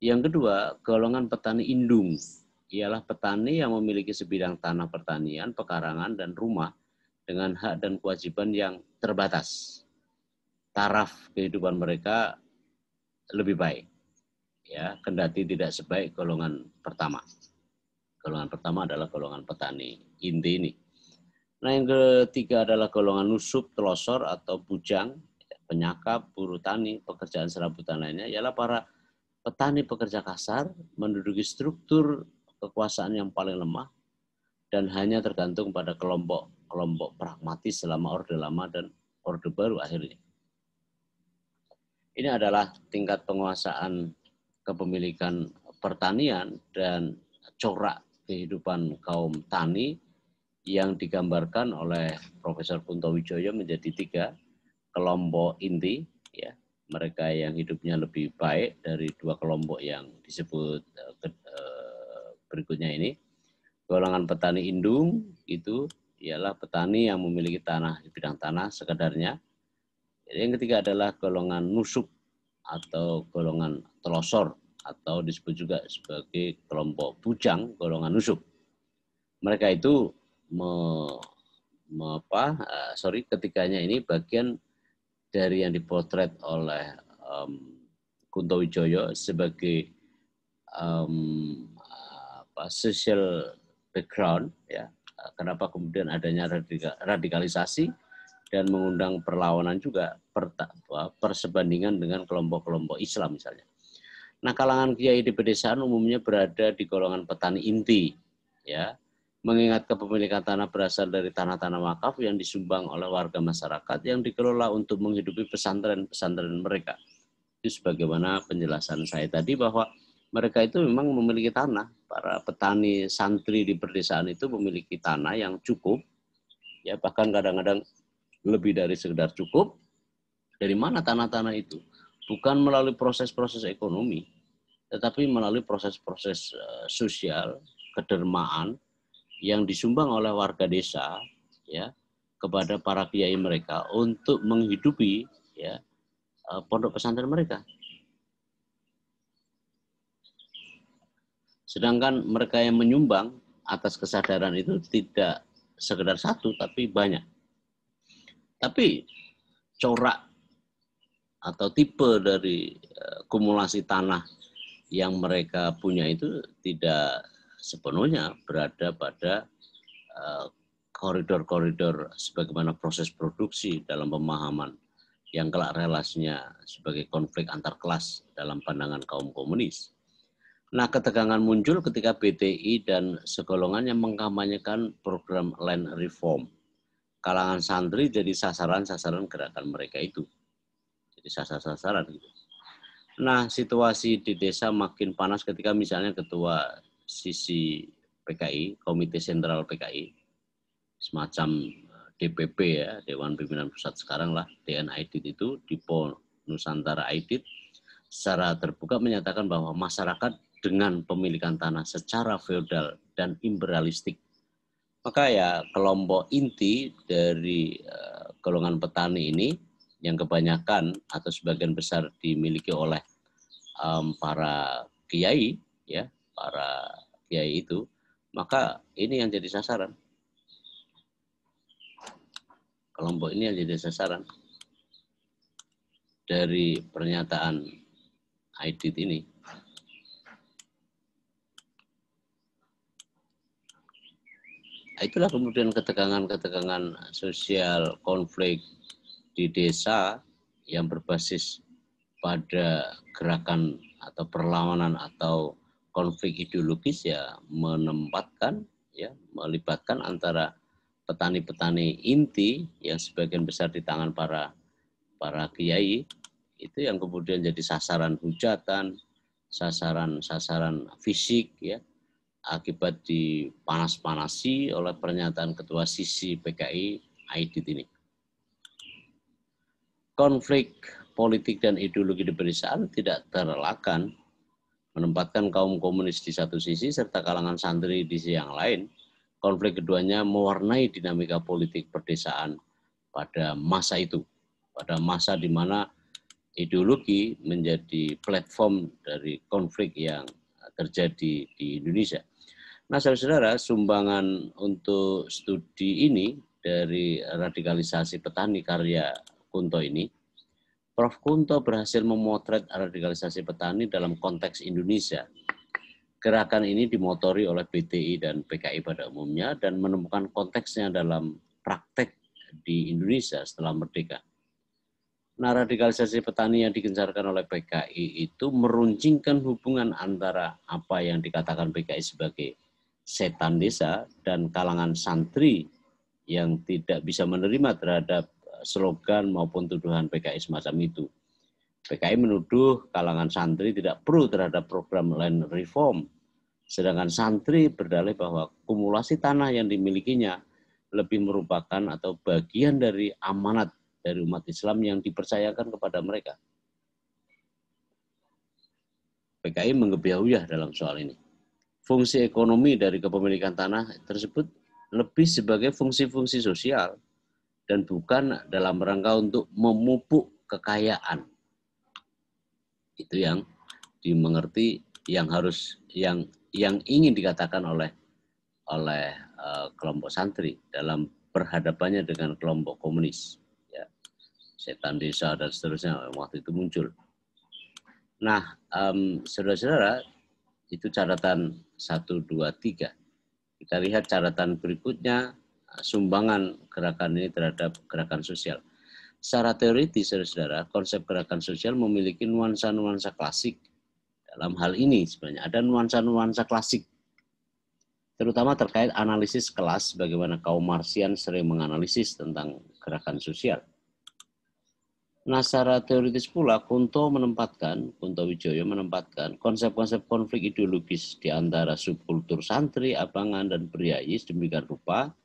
Yang kedua, golongan petani indung, ialah petani yang memiliki sebidang tanah pertanian, pekarangan, dan rumah dengan hak dan kewajiban yang terbatas. Taraf kehidupan mereka lebih baik, ya, kendati tidak sebaik golongan pertama. Golongan pertama adalah golongan petani inti ini. Nah, yang ketiga adalah golongan nusuk, telosor, atau bujang, penyakap, buruh tani, pekerjaan serabutan lainnya, ialah para petani pekerja kasar menduduki struktur kekuasaan yang paling lemah dan hanya tergantung pada kelompok pragmatis selama Orde Lama dan Orde Baru akhirnya. Ini adalah tingkat penguasaan kepemilikan pertanian dan corak kehidupan kaum tani yang digambarkan oleh Profesor Kunto Wijoyo menjadi 3 kelompok inti, ya, mereka yang hidupnya lebih baik dari 2 kelompok yang disebut berikutnya ini. Golongan petani indung itu ialah petani yang memiliki tanah di bidang tanah sekedarnya. Yang ketiga adalah golongan nusuk atau golongan telosor atau disebut juga sebagai kelompok bujang, golongan nusuk. Mereka itu ketiganya ini bagian dari yang dipotret oleh Kunto Wijoyo sebagai social background, ya. Kenapa kemudian adanya radikalisasi dan mengundang perlawanan juga persebandingan dengan kelompok-kelompok Islam misalnya. Nah, kalangan kiai di pedesaan umumnya berada di golongan petani inti, ya. Mengingat kepemilikan tanah berasal dari tanah-tanah wakaf yang disumbang oleh warga masyarakat yang dikelola untuk menghidupi pesantren-pesantren mereka. Itu sebagaimana penjelasan saya tadi bahwa mereka itu memang memiliki tanah. Para petani santri di pedesaan itu memiliki tanah yang cukup, ya, bahkan kadang-kadang lebih dari sekedar cukup. Dari mana tanah-tanah itu? Bukan melalui proses-proses ekonomi, tetapi melalui proses-proses sosial, kedermaan yang disumbang oleh warga desa, ya, kepada para kiai mereka untuk menghidupi, ya, pondok pesantren mereka. Sedangkan mereka yang menyumbang atas kesadaran itu tidak sekedar satu, tapi banyak. Tapi corak atau tipe dari kumulasi tanah yang mereka punya itu tidak sepenuhnya berada pada koridor-koridor sebagaimana proses produksi dalam pemahaman yang kelak relasinya sebagai konflik antar kelas dalam pandangan kaum komunis. Nah, ketegangan muncul ketika BTI dan segolongannya mengkampanyekan program land reform. Kalangan santri jadi sasaran-sasaran gerakan mereka itu. Jadi sasaran gitu. Nah, situasi di desa makin panas ketika misalnya ketua sisi PKI, Komite Sentral PKI, semacam DPP, ya, Dewan Pimpinan Pusat sekarang lah, DN Aidit itu, Dipo Nusantara Aidit, secara terbuka menyatakan bahwa masyarakat dengan pemilikan tanah secara feodal dan imperialistik. Maka ya kelompok inti dari golongan petani ini yang kebanyakan atau sebagian besar dimiliki oleh para kiai, ya, para kiai itu, maka ini yang jadi sasaran. Kelompok ini yang jadi sasaran dari pernyataan Aidit ini. Itulah kemudian ketegangan-ketegangan sosial, konflik di desa yang berbasis pada gerakan atau perlawanan atau konflik ideologis, ya, menempatkan, ya, melibatkan antara petani-petani inti yang sebagian besar di tangan para kiai itu yang kemudian jadi sasaran hujatan, sasaran fisik, ya, akibat dipanas-panasi oleh pernyataan ketua sisi PKI Aidit ini. Konflik politik dan ideologi di pedesaan tidak terelakkan menempatkan kaum komunis di satu sisi serta kalangan santri di sisi yang lain. Konflik keduanya mewarnai dinamika politik pedesaan pada masa itu, pada masa di mana ideologi menjadi platform dari konflik yang terjadi di Indonesia. Nah, saudara-saudara, sumbangan untuk studi ini dari radikalisasi petani karya Kunto ini, Prof. Kunto berhasil memotret radikalisasi petani dalam konteks Indonesia. Gerakan ini dimotori oleh BTI dan PKI pada umumnya dan menemukan konteksnya dalam praktek di Indonesia setelah merdeka. Nah, radikalisasi petani yang digencarkan oleh PKI itu meruncingkan hubungan antara apa yang dikatakan PKI sebagai setan desa dan kalangan santri yang tidak bisa menerima terhadap slogan maupun tuduhan PKI semacam itu. PKI menuduh kalangan santri tidak pro terhadap program land reform, sedangkan santri berdalih bahwa kumulasi tanah yang dimilikinya lebih merupakan atau bagian dari amanat dari umat Islam yang dipercayakan kepada mereka. PKI menggebiah dalam soal ini. Fungsi ekonomi dari kepemilikan tanah tersebut lebih sebagai fungsi-fungsi sosial dan bukan dalam rangka untuk memupuk kekayaan. Itu yang dimengerti, yang harus yang ingin dikatakan oleh kelompok santri dalam berhadapannya dengan kelompok komunis. Ya, setan desa dan seterusnya waktu itu muncul. Nah, saudara-saudara, itu catatan 1, 2, 3. Kita lihat catatan berikutnya, sumbangan gerakan ini terhadap gerakan sosial. Secara teoritis, saudara-saudara, konsep gerakan sosial memiliki nuansa-nuansa klasik. Dalam hal ini sebenarnya ada nuansa-nuansa klasik, terutama terkait analisis kelas, bagaimana kaum Marxian sering menganalisis tentang gerakan sosial. Nah, secara teoritis pula, Kunto Wijoyo menempatkan konsep-konsep konflik ideologis di antara subkultur santri, abangan, dan priayi sedemikian rupa,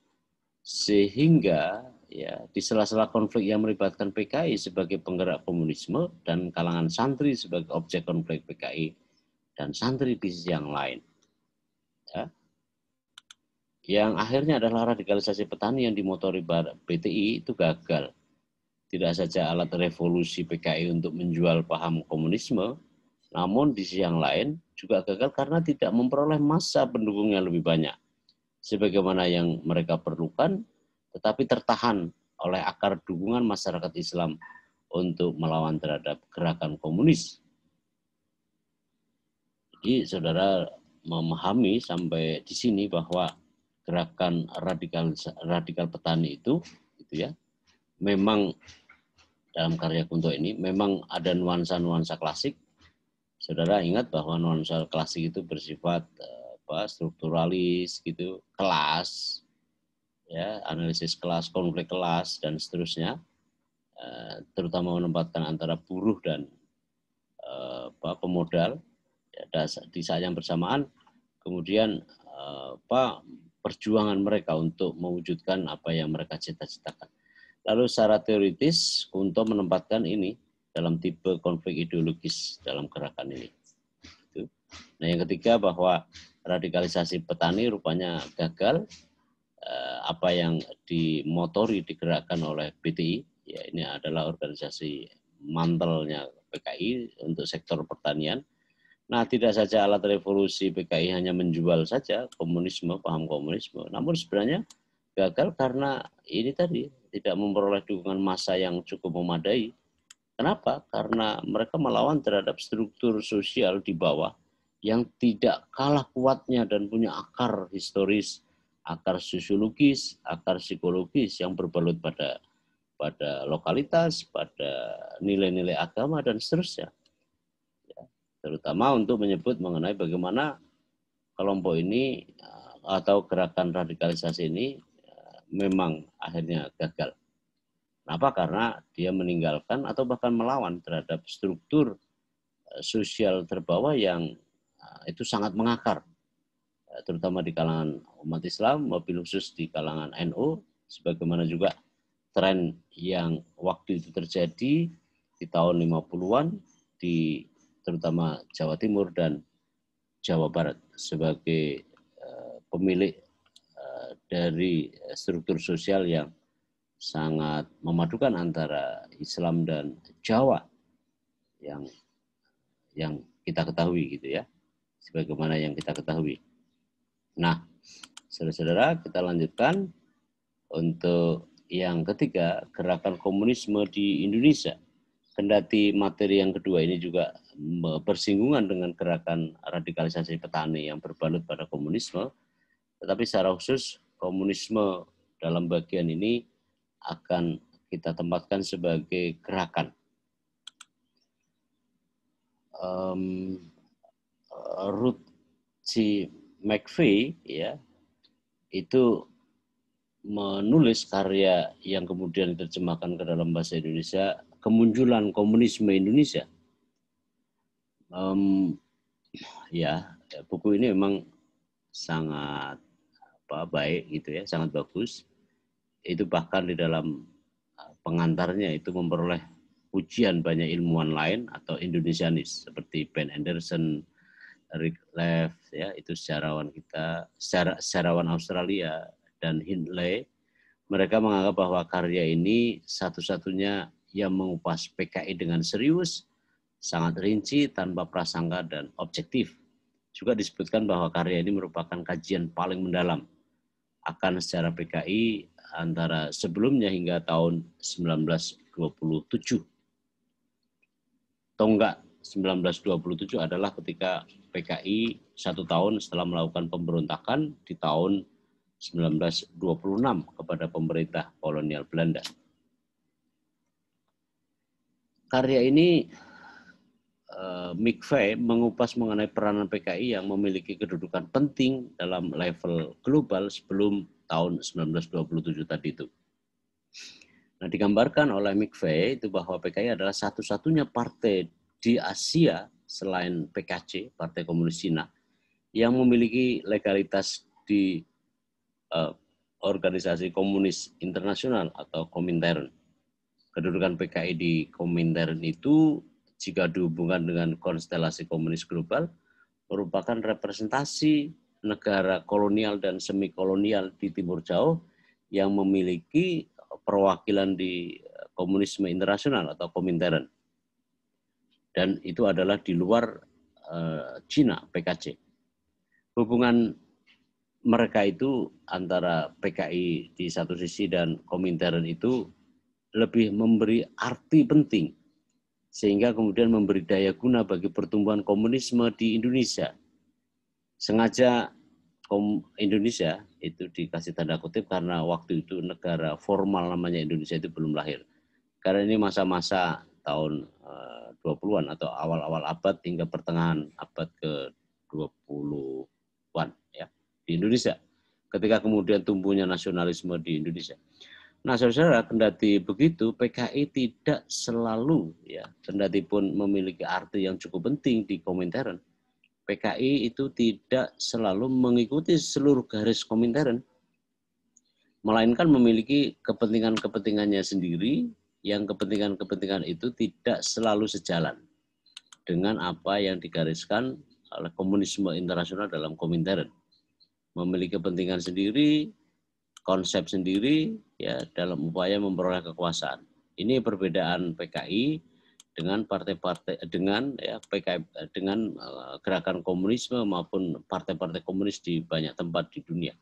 sehingga ya di sela-sela konflik yang melibatkan PKI sebagai penggerak komunisme dan kalangan santri sebagai objek konflik PKI dan santri di sisi yang lain. Ya. Yang akhirnya adalah radikalisasi petani yang dimotori BTI itu gagal. Tidak saja alat revolusi PKI untuk menjual paham komunisme, namun di sisi yang lain juga gagal karena tidak memperoleh massa pendukung yang lebih banyak, sebagaimana yang mereka perlukan, tetapi tertahan oleh akar dukungan masyarakat Islam untuk melawan terhadap gerakan komunis. Jadi saudara memahami sampai di sini bahwa gerakan radikal petani itu ya, memang dalam karya Kunto ini memang ada nuansa-nuansa klasik. Saudara ingat bahwa nuansa klasik itu bersifat strukturalis gitu, kelas, ya, analisis kelas, konflik kelas dan seterusnya, terutama menempatkan antara buruh dan pemodal. Ya, di saat yang bersamaan, kemudian perjuangan mereka untuk mewujudkan apa yang mereka cita-citakan. Lalu secara teoritis, Kunto menempatkan ini dalam tipe konflik ideologis dalam gerakan ini. Nah, yang ketiga bahwa radikalisasi petani rupanya gagal. Apa yang dimotori digerakkan oleh BTI, ya ini adalah organisasi mantelnya PKI untuk sektor pertanian. Nah, tidak saja alat revolusi PKI hanya menjual saja komunisme, paham komunisme, namun sebenarnya gagal karena ini tadi tidak memperoleh dukungan massa yang cukup memadai. Kenapa? Karena mereka melawan terhadap struktur sosial di bawah yang tidak kalah kuatnya dan punya akar historis, akar sosiologis, akar psikologis yang berbalut pada lokalitas, pada nilai-nilai agama dan seterusnya. Ya, terutama untuk menyebut mengenai bagaimana kelompok ini atau gerakan radikalisasi ini memang akhirnya gagal. Kenapa? Karena dia meninggalkan atau bahkan melawan terhadap struktur sosial terbawah yang itu sangat mengakar, terutama di kalangan umat Islam, mobil khusus di kalangan NU, sebagaimana juga tren yang waktu itu terjadi di tahun 50-an di terutama Jawa Timur dan Jawa Barat sebagai pemilik dari struktur sosial yang sangat memadukan antara Islam dan Jawa yang kita ketahui gitu ya, sebagaimana yang kita ketahui. Nah, saudara-saudara, kita lanjutkan untuk yang ketiga, gerakan komunisme di Indonesia. Kendati materi yang kedua ini juga bersinggungan dengan gerakan radikalisasi petani yang berbalut pada komunisme, tetapi secara khusus komunisme dalam bagian ini akan kita tempatkan sebagai gerakan Ruth C. McVeigh ya itu menulis karya yang kemudian diterjemahkan ke dalam bahasa Indonesia, Kemunculan Komunisme Indonesia. Ya, buku ini memang sangat baik gitu ya, sangat bagus. Itu bahkan di dalam pengantarnya itu memperoleh pujian banyak ilmuwan lain atau Indonesianis seperti Ben Anderson, Rick Lev, ya itu sejarawan kita, sejarawan Australia, dan Hindley. Mereka menganggap bahwa karya ini satu-satunya yang mengupas PKI dengan serius, sangat rinci, tanpa prasangka dan objektif. Juga disebutkan bahwa karya ini merupakan kajian paling mendalam akan sejarah PKI antara sebelumnya hingga tahun 1927. Tonggak 1927 adalah ketika PKI 1 tahun setelah melakukan pemberontakan di tahun 1926 kepada pemerintah kolonial Belanda. Karya ini McVeigh mengupas mengenai peranan PKI yang memiliki kedudukan penting dalam level global sebelum tahun 1927 tadi itu. Nah, digambarkan oleh McVeigh itu bahwa PKI adalah satu-satunya partai di Asia selain PKC, Partai Komunis Cina, yang memiliki legalitas di Organisasi Komunis Internasional atau Komintern. Kedudukan PKI di Komintern itu jika dihubungkan dengan konstelasi komunis global merupakan representasi negara kolonial dan semi kolonial di Timur Jauh yang memiliki perwakilan di komunisme internasional atau Komintern. Dan itu adalah di luar Cina, PKC. Hubungan mereka itu antara PKI di satu sisi dan Komintern itu lebih memberi arti penting sehingga kemudian memberi daya guna bagi pertumbuhan komunisme di Indonesia. Sengaja Indonesia itu dikasih tanda kutip karena waktu itu negara formal namanya Indonesia itu belum lahir. Karena ini masa-masa tahun 20-an atau awal-awal abad hingga pertengahan abad ke-20-an ya di Indonesia. Ketika kemudian tumbuhnya nasionalisme di Indonesia. Nah, saudara, kendati begitu, PKI tidak selalu, ya, kendati pun memiliki arti yang cukup penting di Komintern, PKI itu tidak selalu mengikuti seluruh garis Komintern, melainkan memiliki kepentingan-kepentingannya sendiri, yang kepentingan-kepentingan itu tidak selalu sejalan dengan apa yang digariskan oleh komunisme internasional dalam Komintern. Memiliki kepentingan sendiri, konsep sendiri ya dalam upaya memperoleh kekuasaan. Ini perbedaan PKI dengan partai-partai dengan ya PKI dengan gerakan komunisme maupun partai-partai komunis di banyak tempat di dunia.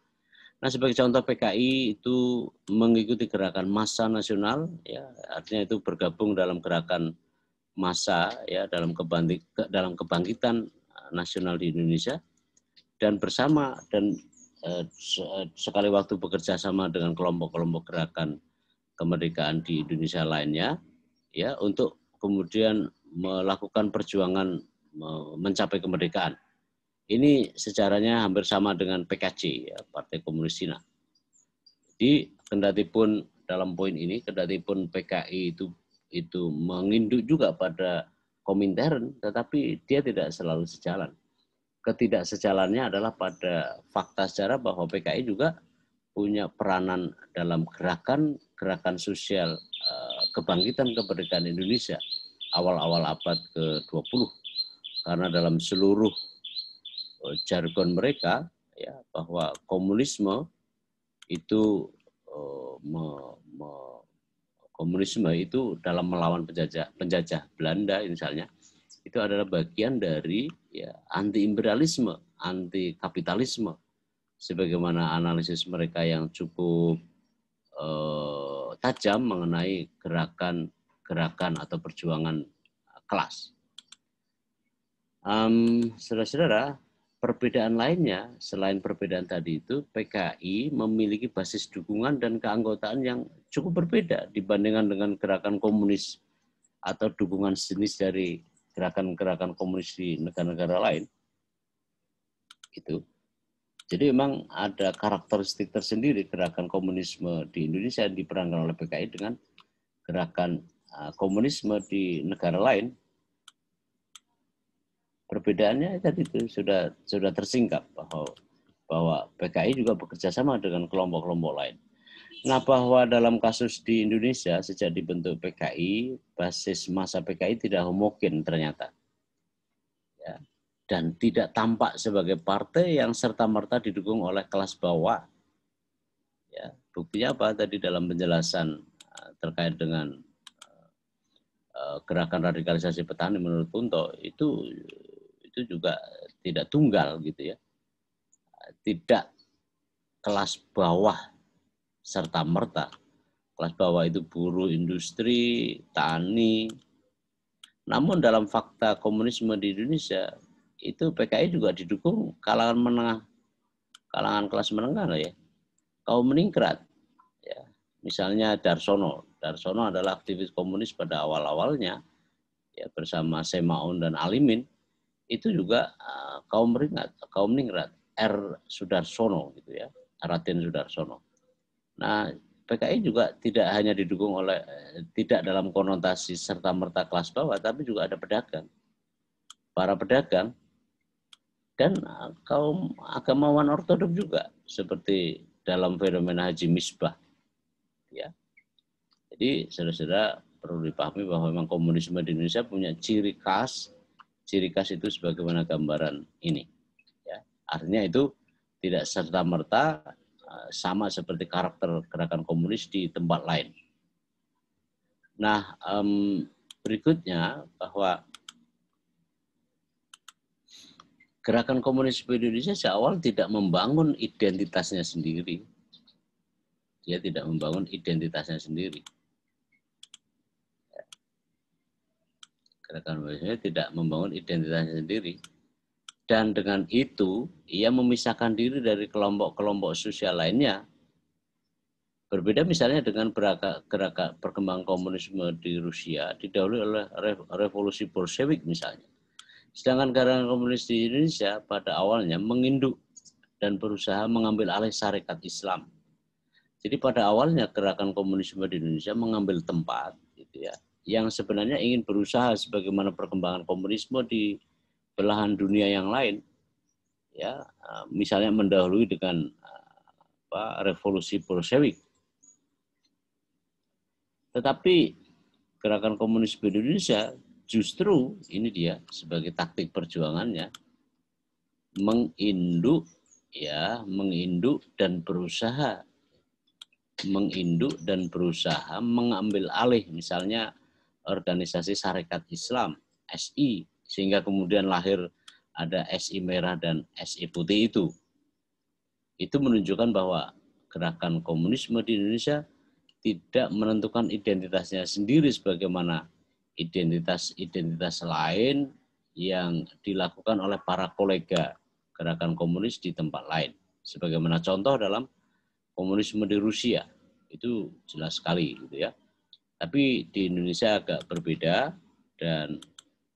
Nah, sebagai contoh PKI itu mengikuti gerakan massa nasional ya, artinya itu bergabung dalam gerakan massa ya dalam kebangkitan nasional di Indonesia dan bersama dan sekali waktu bekerja sama dengan kelompok-kelompok gerakan kemerdekaan di Indonesia lainnya ya untuk kemudian melakukan perjuangan mencapai kemerdekaan. Ini sejarahnya hampir sama dengan PKC ya, Partai Komunis Cina. Jadi kendati pun dalam poin ini kendati pun PKI itu menginduk juga pada Komintern tetapi dia tidak selalu sejalan. Ketidaksejalannya adalah pada fakta sejarah bahwa PKI juga punya peranan dalam gerakan sosial kebangkitan kemerdekaan Indonesia awal-awal abad ke-20. Karena dalam seluruh jargon mereka ya bahwa komunisme itu komunisme itu dalam melawan penjajah Belanda misalnya itu adalah bagian dari ya, anti imperialisme, anti kapitalisme, sebagaimana analisis mereka yang cukup tajam mengenai gerakan atau perjuangan kelas. Saudara-saudara, perbedaan lainnya selain perbedaan tadi itu, PKI memiliki basis dukungan dan keanggotaan yang cukup berbeda dibandingkan dengan gerakan komunis atau dukungan sejenis dari gerakan-gerakan komunis di negara-negara lain itu. Jadi memang ada karakteristik tersendiri gerakan komunisme di Indonesia yang diperankan oleh PKI dengan gerakan komunisme di negara lain. Perbedaannya tadi itu sudah tersingkap bahwa PKI juga bekerja sama dengan kelompok-kelompok lain. Nah, bahwa dalam kasus di Indonesia sejak dibentuk PKI, basis massa PKI tidak homogen ternyata. Ya. Dan tidak tampak sebagai partai yang serta-merta didukung oleh kelas bawah. Ya, buktinya apa tadi dalam penjelasan terkait dengan gerakan radikalisasi petani menurut Kunto itu juga tidak tunggal gitu ya. Tidak kelas bawah serta-merta. Kelas bawah itu buruh, industri, tani. Namun dalam fakta komunisme di Indonesia itu PKI juga didukung kalangan menengah, kalangan kelas menengah ya, kaum meningkat. Ya. Misalnya Darsono adalah aktivis komunis pada awal-awalnya ya bersama Semaun dan Alimin, itu juga kaum meningkat, R. Sudarsono gitu ya, Raden Sudarsono. Nah, PKI juga tidak hanya didukung oleh tidak dalam konotasi serta-merta kelas bawah, tapi juga ada pedagang. Para pedagang dan kaum agamawan ortodok juga, seperti dalam fenomena Haji Misbah. Ya. Jadi saudara-saudara perlu dipahami bahwa memang komunisme di Indonesia punya ciri khas itu sebagaimana gambaran ini. Ya. Artinya itu tidak serta-merta sama seperti karakter gerakan komunis di tempat lain. Nah, berikutnya bahwa gerakan komunis di Indonesia seawal tidak membangun identitasnya sendiri. Dia tidak membangun identitasnya sendiri. Gerakan komunisnya tidak membangun identitasnya sendiri. Dan dengan itu, ia memisahkan diri dari kelompok-kelompok sosial lainnya. Berbeda misalnya dengan gerakan perkembangan komunisme di Rusia, didahului oleh revolusi Bolshevik misalnya. Sedangkan gerakan komunis di Indonesia pada awalnya menginduk dan berusaha mengambil alih syarikat Islam. Jadi pada awalnya gerakan komunisme di Indonesia mengambil tempat gitu ya, yang sebenarnya ingin berusaha sebagaimana perkembangan komunisme di belahan dunia yang lain. Ya, misalnya mendahului dengan revolusi Bolshevik. Tetapi gerakan komunis di Indonesia justru ini dia sebagai taktik perjuangannya menginduk dan berusaha mengambil alih misalnya organisasi Syarikat Islam SI, sehingga kemudian lahir ada SI Merah dan SI Putih itu. Itu menunjukkan bahwa gerakan komunisme di Indonesia tidak menentukan identitasnya sendiri sebagaimana identitas lain yang dilakukan oleh para kolega gerakan komunis di tempat lain. Sebagaimana contoh dalam komunisme di Rusia, itu jelas sekali gitu ya. Tapi di Indonesia agak berbeda dan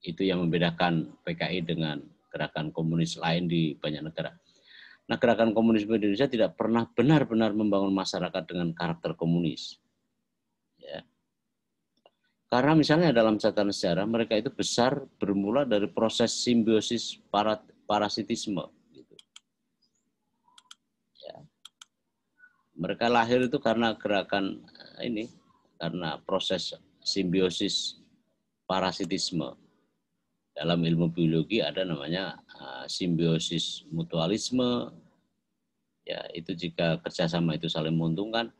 itu yang membedakan PKI dengan gerakan komunis lain di banyak negara. Nah, gerakan komunisme di Indonesia tidak pernah benar-benar membangun masyarakat dengan karakter komunis. Ya. Karena misalnya dalam catatan sejarah mereka itu besar bermula dari proses simbiosis parasitisme. Gitu. Ya. Mereka lahir itu karena gerakan ini, karena proses simbiosis parasitisme. Dalam ilmu biologi ada namanya simbiosis mutualisme. Ya, itu jika kerjasama itu saling menguntungkan.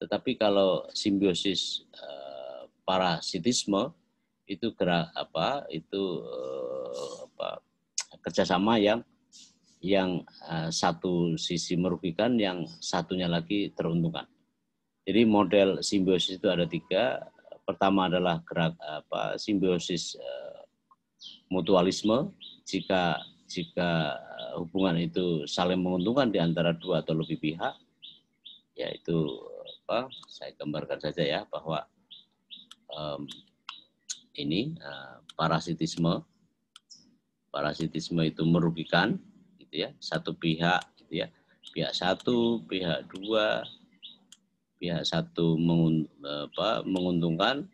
Tetapi kalau simbiosis parasitisme itu kerjasama yang satu sisi merugikan, yang satunya lagi teruntungkan. Jadi model simbiosis itu ada 3. Pertama adalah simbiosis mutualisme, jika hubungan itu saling menguntungkan di antara 2 atau lebih pihak, yaitu saya gambarkan saja ya bahwa parasitisme. Parasitisme itu merugikan, gitu ya, satu pihak, gitu ya, pihak satu, pihak dua, pihak satu menguntungkan,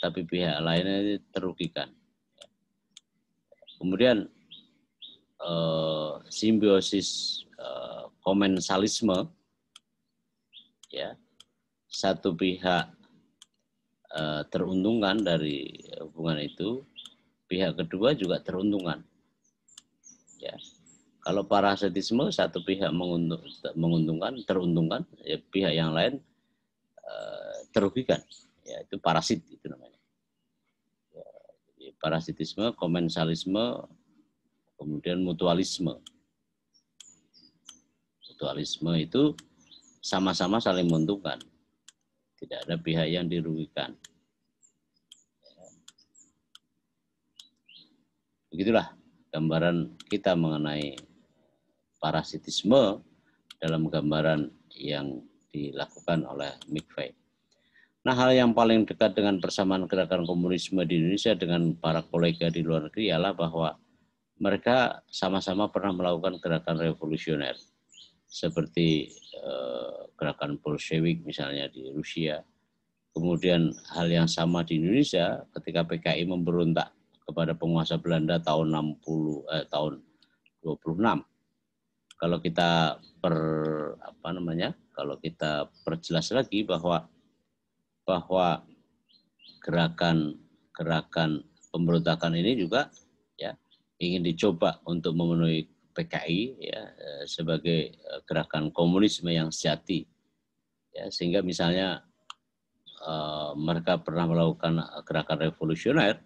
tapi pihak lainnya terugikan. Kemudian simbiosis komensalisme, ya, satu pihak teruntungkan dari hubungan itu, pihak kedua juga teruntungkan. Ya, kalau parasitisme satu pihak menguntungkan, teruntungkan, ya, pihak yang lain terugikan. Ya, itu parasit itu namanya. Ya, jadi parasitisme, komensalisme, kemudian mutualisme. Mutualisme itu sama-sama saling menguntungkan. Tidak ada pihak yang dirugikan. Begitulah gambaran kita mengenai parasitisme dalam gambaran yang dilakukan oleh McVeigh. Nah, hal yang paling dekat dengan persamaan gerakan komunisme di Indonesia dengan para kolega di luar negeri ialah bahwa mereka sama-sama pernah melakukan gerakan revolusioner seperti gerakan Bolshevik misalnya di Rusia. Kemudian hal yang sama di Indonesia ketika PKI memberontak kepada penguasa Belanda tahun 26. Kalau kita kalau kita perjelas lagi bahwa gerakan pemberontakan ini juga, ya, ingin dicoba untuk memenuhi PKI, ya, sebagai gerakan komunisme yang sejati, ya, sehingga misalnya mereka pernah melakukan gerakan revolusioner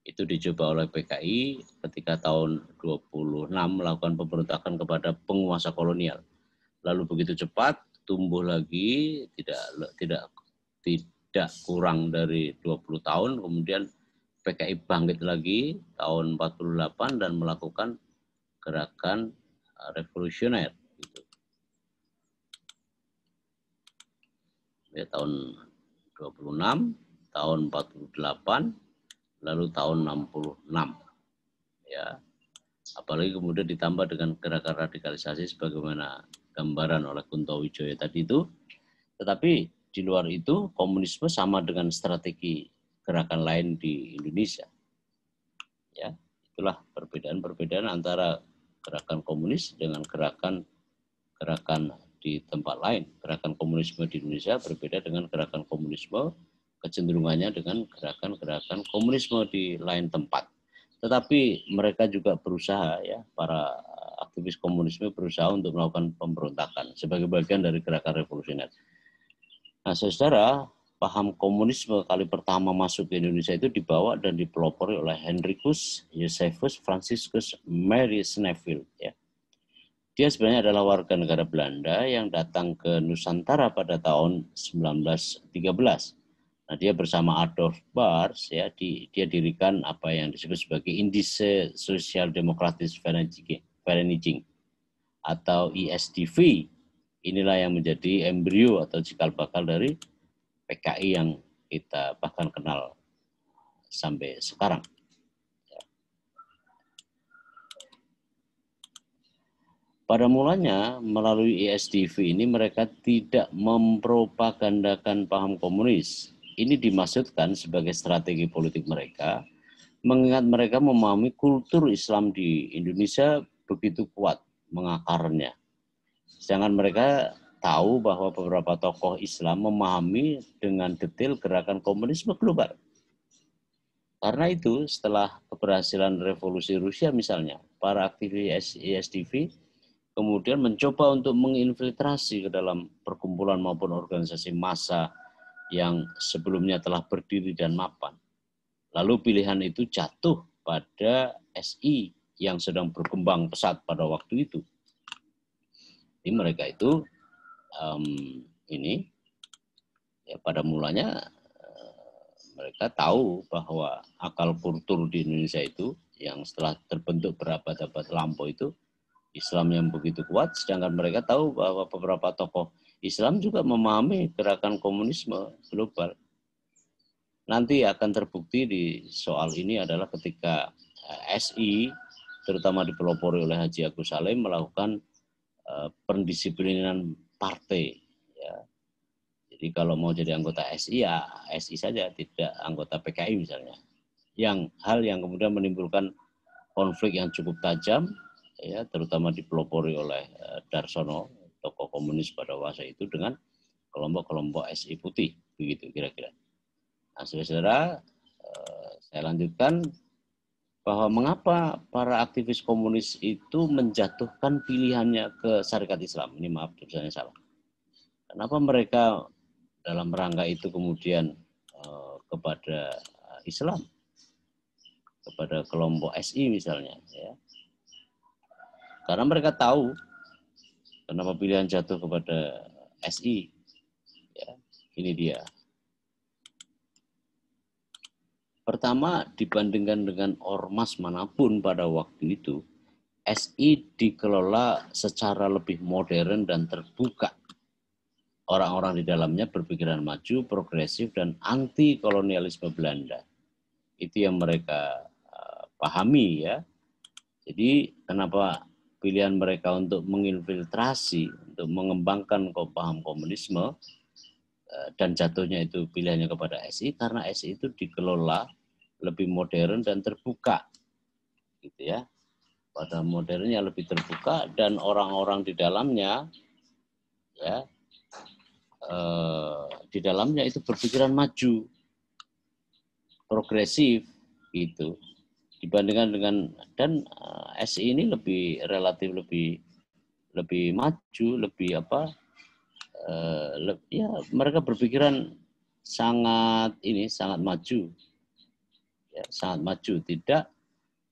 itu dicoba oleh PKI ketika tahun 26 melakukan pemberontakan kepada penguasa kolonial. Lalu begitu cepat tumbuh lagi, tidak kurang dari 20 tahun, kemudian PKI bangkit lagi tahun 48 dan melakukan gerakan revolusioner. Gitu. Ya, tahun 26, tahun 48, lalu tahun 66. Ya. Apalagi kemudian ditambah dengan gerakan radikalisasi sebagaimana gambaran oleh Kunto Wijoyo tadi itu. Tetapi di luar itu komunisme sama dengan strategi gerakan lain di Indonesia. Ya, itulah perbedaan antara gerakan komunis dengan gerakan di tempat lain. Gerakan komunisme di Indonesia berbeda dengan gerakan komunisme kecenderungannya dengan gerakan-gerakan komunisme di lain tempat. Tetapi mereka juga berusaha, ya, para aktivis komunisme berusaha untuk melakukan pemberontakan sebagai bagian dari gerakan revolusioner. Nah, saudara, paham komunisme kali pertama masuk ke Indonesia itu dibawa dan dipelopori oleh Henricus Josephus Franciscus Mary Sneville. Ya. Dia sebenarnya adalah warga negara Belanda yang datang ke Nusantara pada tahun 1913. Nah, dia bersama Adolf Bars, ya, dia dirikan apa yang disebut sebagai Indische Sozialdemokratische Vereniging atau ISDV. Inilah yang menjadi embrio atau cikal bakal dari PKI yang kita bahkan kenal sampai sekarang. Pada mulanya, melalui ISDV ini mereka tidak mempropagandakan paham komunis. Ini dimaksudkan sebagai strategi politik mereka, mengingat mereka memahami kultur Islam di Indonesia begitu kuat mengakarnya. Sedangkan mereka tahu bahwa beberapa tokoh Islam memahami dengan detail gerakan komunisme global. Karena itu, setelah keberhasilan revolusi Rusia misalnya, para aktivis ISDV kemudian mencoba untuk menginfiltrasi ke dalam perkumpulan maupun organisasi massa yang sebelumnya telah berdiri dan mapan. Lalu pilihan itu jatuh pada SI yang sedang berkembang pesat pada waktu itu. Jadi mereka itu ya, pada mulanya mereka tahu bahwa akal kultur di Indonesia itu yang setelah terbentuk berabad-abad lampau itu Islam yang begitu kuat, sedangkan mereka tahu bahwa beberapa tokoh Islam juga memahami gerakan komunisme global. nanti akan terbukti di soal ini adalah ketika SI, terutama dipelopori oleh Haji Agus Salim, melakukan pendisiplinan partai. Ya. Jadi kalau mau jadi anggota SI, ya SI saja, tidak anggota PKI misalnya. Hal yang kemudian menimbulkan konflik yang cukup tajam, ya, terutama dipelopori oleh Darsono, tokoh komunis pada masa itu, dengan kelompok-kelompok SI putih, begitu kira-kira. Nah, saudara-saudara, saya lanjutkan bahwa mengapa para aktivis komunis itu menjatuhkan pilihannya ke Syarikat Islam. Ini maaf, tulisannya salah. Kenapa mereka dalam rangka itu kemudian kepada Islam, kepada kelompok SI misalnya, ya. Karena mereka tahu kenapa pilihan jatuh kepada SI. Ya, ini dia. Pertama, dibandingkan dengan ormas manapun pada waktu itu, SI dikelola secara lebih modern dan terbuka. Orang-orang di dalamnya berpikiran maju, progresif, dan anti kolonialisme Belanda. Itu yang mereka pahami, ya. Jadi kenapa pilihan mereka untuk menginfiltrasi, untuk mengembangkan paham komunisme, dan jatuhnya itu pilihannya kepada SI, karena SI itu dikelola lebih modern dan terbuka, gitu ya. Pada modernnya lebih terbuka, dan orang-orang di dalamnya, ya, di dalamnya itu berpikiran maju, progresif, gitu. Dibandingkan dengan, dan SI ini relatif lebih maju, lebih apa? Ya, mereka berpikiran sangat maju, ya, sangat maju,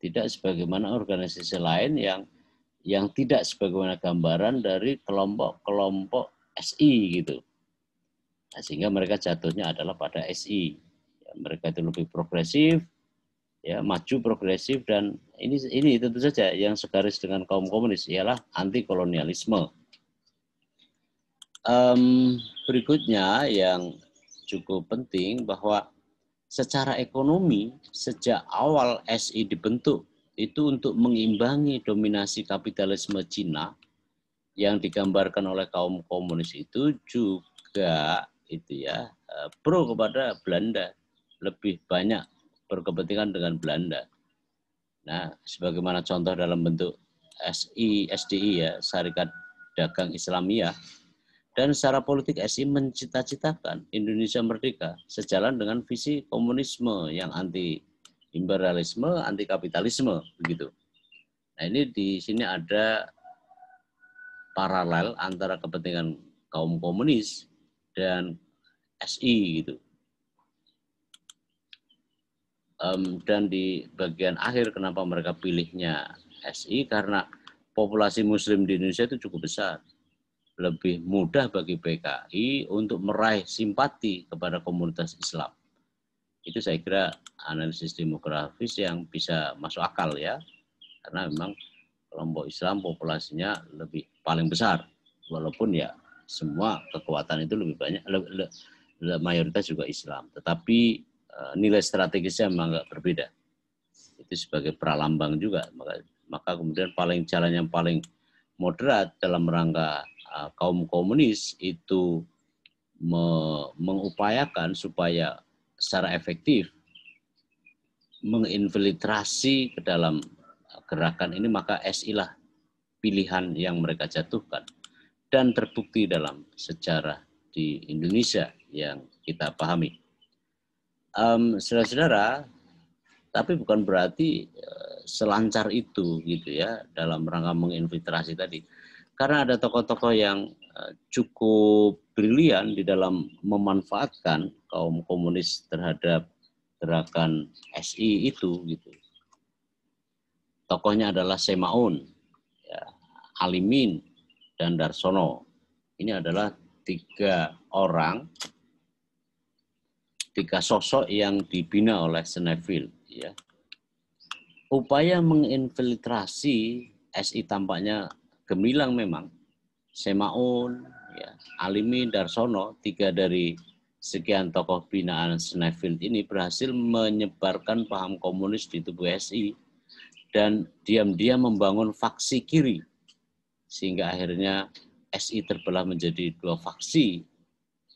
tidak sebagaimana organisasi lain yang tidak sebagaimana gambaran dari kelompok-kelompok SI gitu. Nah, sehingga mereka jatuhnya adalah pada SI. Ya, mereka itu lebih progresif, ya, maju, progresif, dan ini tentu saja yang segaris dengan kaum komunis ialah anti kolonialisme. Berikutnya yang cukup penting bahwa secara ekonomi sejak awal SI dibentuk itu untuk mengimbangi dominasi kapitalisme Cina yang digambarkan oleh kaum komunis itu juga itu ya pro kepada Belanda, lebih banyak berkepentingan dengan Belanda. Nah, sebagaimana contoh dalam bentuk SDI ya, Syarikat Dagang Islamiyah. Dan secara politik SI mencita-citakan Indonesia merdeka sejalan dengan visi komunisme yang anti imperialisme, anti kapitalisme, begitu. Nah, ini di sini ada paralel antara kepentingan kaum komunis dan SI gitu. Dan di bagian akhir kenapa mereka pilihnya SI, karena populasi Muslim di Indonesia itu cukup besar. Lebih mudah bagi PKI untuk meraih simpati kepada komunitas Islam. Itu saya kira analisis demografis yang bisa masuk akal ya. Karena memang kelompok Islam populasinya paling besar. Walaupun ya semua kekuatan itu lebih banyak, mayoritas juga Islam. Tetapi nilai strategisnya memang agak berbeda. Itu sebagai pralambang juga. Maka kemudian jalan yang paling moderat dalam rangka kaum komunis itu mengupayakan supaya secara efektif menginfiltrasi ke dalam gerakan ini, maka SI lah pilihan yang mereka jatuhkan. Dan terbukti dalam sejarah di Indonesia yang kita pahami. Saudara-saudara, tapi bukan berarti selancar itu gitu ya dalam rangka menginfiltrasi tadi. Karena ada tokoh-tokoh yang cukup brilian di dalam memanfaatkan kaum komunis terhadap gerakan SI itu gitu. Tokohnya adalah Semaun, ya, Alimin, dan Darsono. Ini adalah tiga sosok yang dibina oleh Sneville. Ya. Upaya menginfiltrasi SI tampaknya gemilang memang. Semaun, ya, Alimin, Darsono, tiga dari sekian tokoh binaan Sneffield ini berhasil menyebarkan paham komunis di tubuh SI dan diam-diam membangun faksi kiri sehingga akhirnya SI terbelah menjadi dua faksi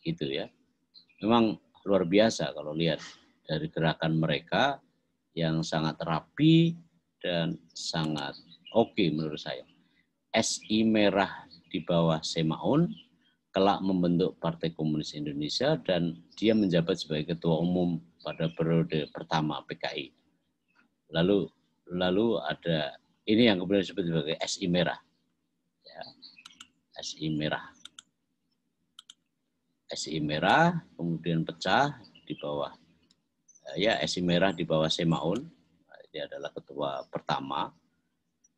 gitu ya. Memang luar biasa kalau lihat dari gerakan mereka yang sangat rapi dan sangat oke menurut saya. SI Merah di bawah Semaun kelak membentuk Partai Komunis Indonesia dan dia menjabat sebagai ketua umum pada periode pertama PKI. Lalu ada ini yang kemudian disebut sebagai SI Merah. Ya, SI Merah. SI Merah kemudian pecah di bawah ya SI Merah di bawah Semaun. Dia adalah ketua pertama.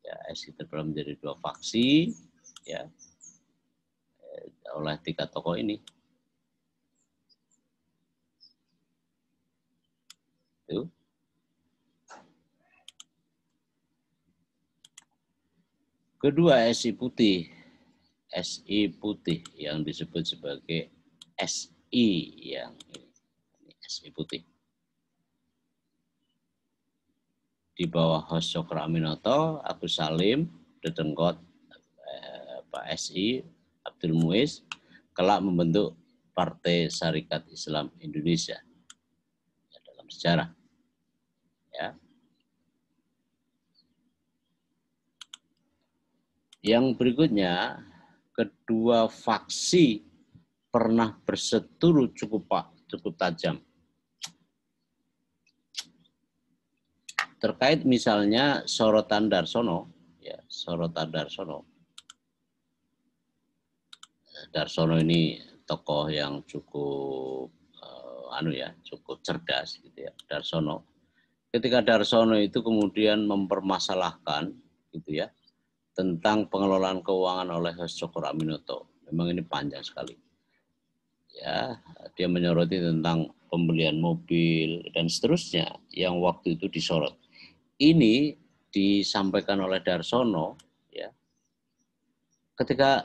Ya, SI terbelah menjadi dua faksi ya oleh tiga tokoh ini. Itu. Kedua SI putih. SI putih yang disebut sebagai SI yang ini SI putih. Di bawah Hos Cokroaminoto, Agus Salim, Dedengkot Pak SI, Abdul Muiz, kelak membentuk Partai Syarikat Islam Indonesia ya, dalam sejarah. Ya. Yang berikutnya, kedua faksi pernah berseteru cukup tajam. Terkait misalnya sorotan Darsono, ya sorotan Darsono. Darsono ini tokoh yang cukup cukup cerdas gitu ya. Darsono. Ketika Darsono itu kemudian mempermasalahkan gitu ya tentang pengelolaan keuangan oleh Hos Cokroaminoto. Memang ini panjang sekali. Ya, dia menyoroti tentang pembelian mobil dan seterusnya yang waktu itu disorot. Ini disampaikan oleh Darsono ya. Ketika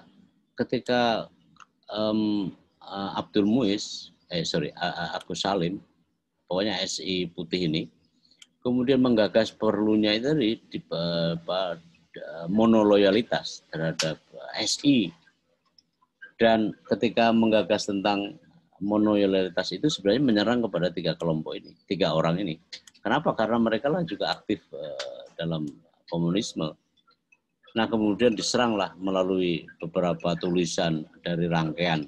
Abdul Muiz, Agus Salim, pokoknya SI putih ini, kemudian menggagas perlunya itu di monoloyalitas terhadap SI. Dan ketika menggagas tentang monoloyalitas itu sebenarnya menyerang kepada tiga kelompok ini, tiga orang ini. Kenapa? Karena mereka lah juga aktif dalam komunisme. Nah kemudian diseranglah melalui beberapa tulisan dari rangkaian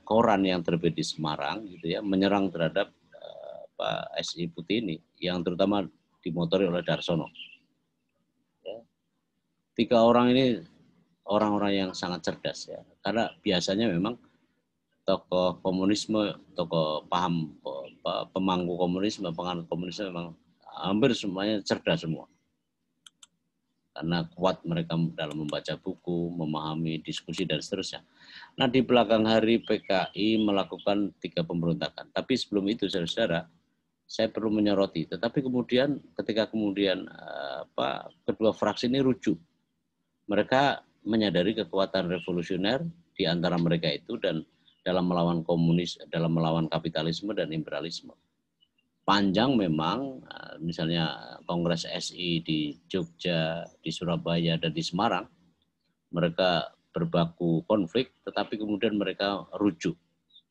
koran yang terbit di Semarang, gitu ya, menyerang terhadap SI putih ini, yang terutama dimotori oleh Darsono. Ya. Tiga orang ini orang-orang yang sangat cerdas ya, karena biasanya memang tokoh komunisme, tokoh paham pemangku komunisme, penganut komunisme memang hampir semuanya cerdas semua. Karena kuat mereka dalam membaca buku, memahami diskusi dan seterusnya. Nah di belakang hari PKI melakukan 3 pemberontakan. Tapi sebelum itu saudara-saudara, saya perlu menyoroti. Tetapi kemudian ketika kemudian kedua fraksi ini rujuk, mereka menyadari kekuatan revolusioner di antara mereka itu dan dalam melawan komunis, dalam melawan kapitalisme dan imperialisme. Panjang memang, misalnya Kongres SI di Jogja, di Surabaya, dan di Semarang, mereka berbaku konflik, tetapi kemudian mereka rujuk.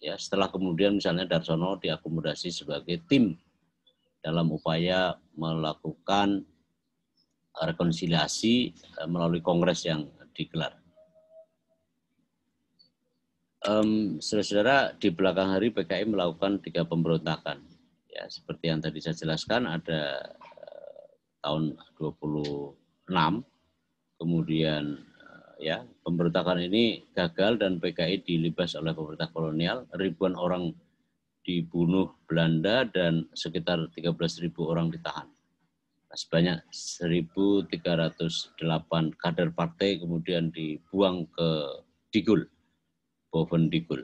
Ya, setelah kemudian misalnya Darsono diakomodasi sebagai tim dalam upaya melakukan rekonsiliasi melalui kongres yang digelar. Saudara-saudara, di belakang hari PKI melakukan 3 pemberontakan. Ya, seperti yang tadi saya jelaskan, ada tahun 26, kemudian ya pemberontakan ini gagal dan PKI dilibas oleh pemerintah kolonial, ribuan orang dibunuh Belanda dan sekitar 13.000 orang ditahan. Nah, sebanyak 1.308 kader partai kemudian dibuang ke Digul, Boven Digul,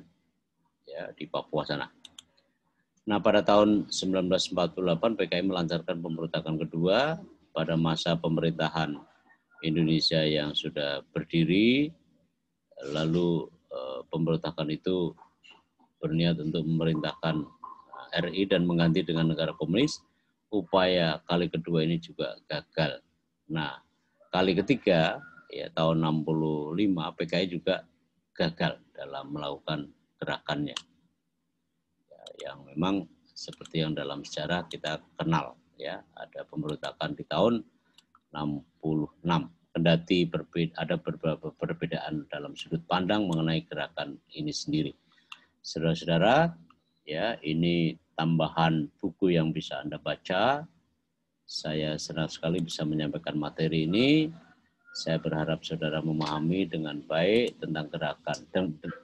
ya di Papua sana. Nah, pada tahun 1948 PKI melancarkan pemberontakan kedua pada masa pemerintahan Indonesia yang sudah berdiri. Lalu pemberontakan itu berniat untuk memerintahkan RI dan mengganti dengan negara komunis, upaya kali kedua ini juga gagal. Nah, kali ketiga, ya tahun 65, PKI juga gagal dalam melakukan gerakannya. Ya, yang memang seperti yang dalam sejarah kita kenal, ya, ada pemberontakan di tahun 66. Kendati ada beberapa perbedaan dalam sudut pandang mengenai gerakan ini sendiri. Saudara-saudara, ya, ini tambahan buku yang bisa Anda baca. Saya senang sekali bisa menyampaikan materi ini. Saya berharap saudara memahami dengan baik tentang gerakan,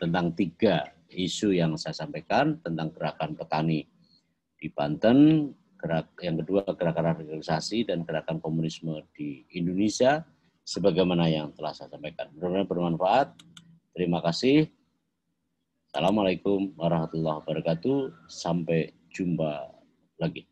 tentang 3 isu yang saya sampaikan, tentang gerakan petani di Banten, yang kedua gerakan radikalisasi dan gerakan komunisme di Indonesia, sebagaimana yang telah saya sampaikan. Mudah-mudahan bermanfaat. Terima kasih. Assalamualaikum warahmatullahi wabarakatuh. Sampai jumpa lagi.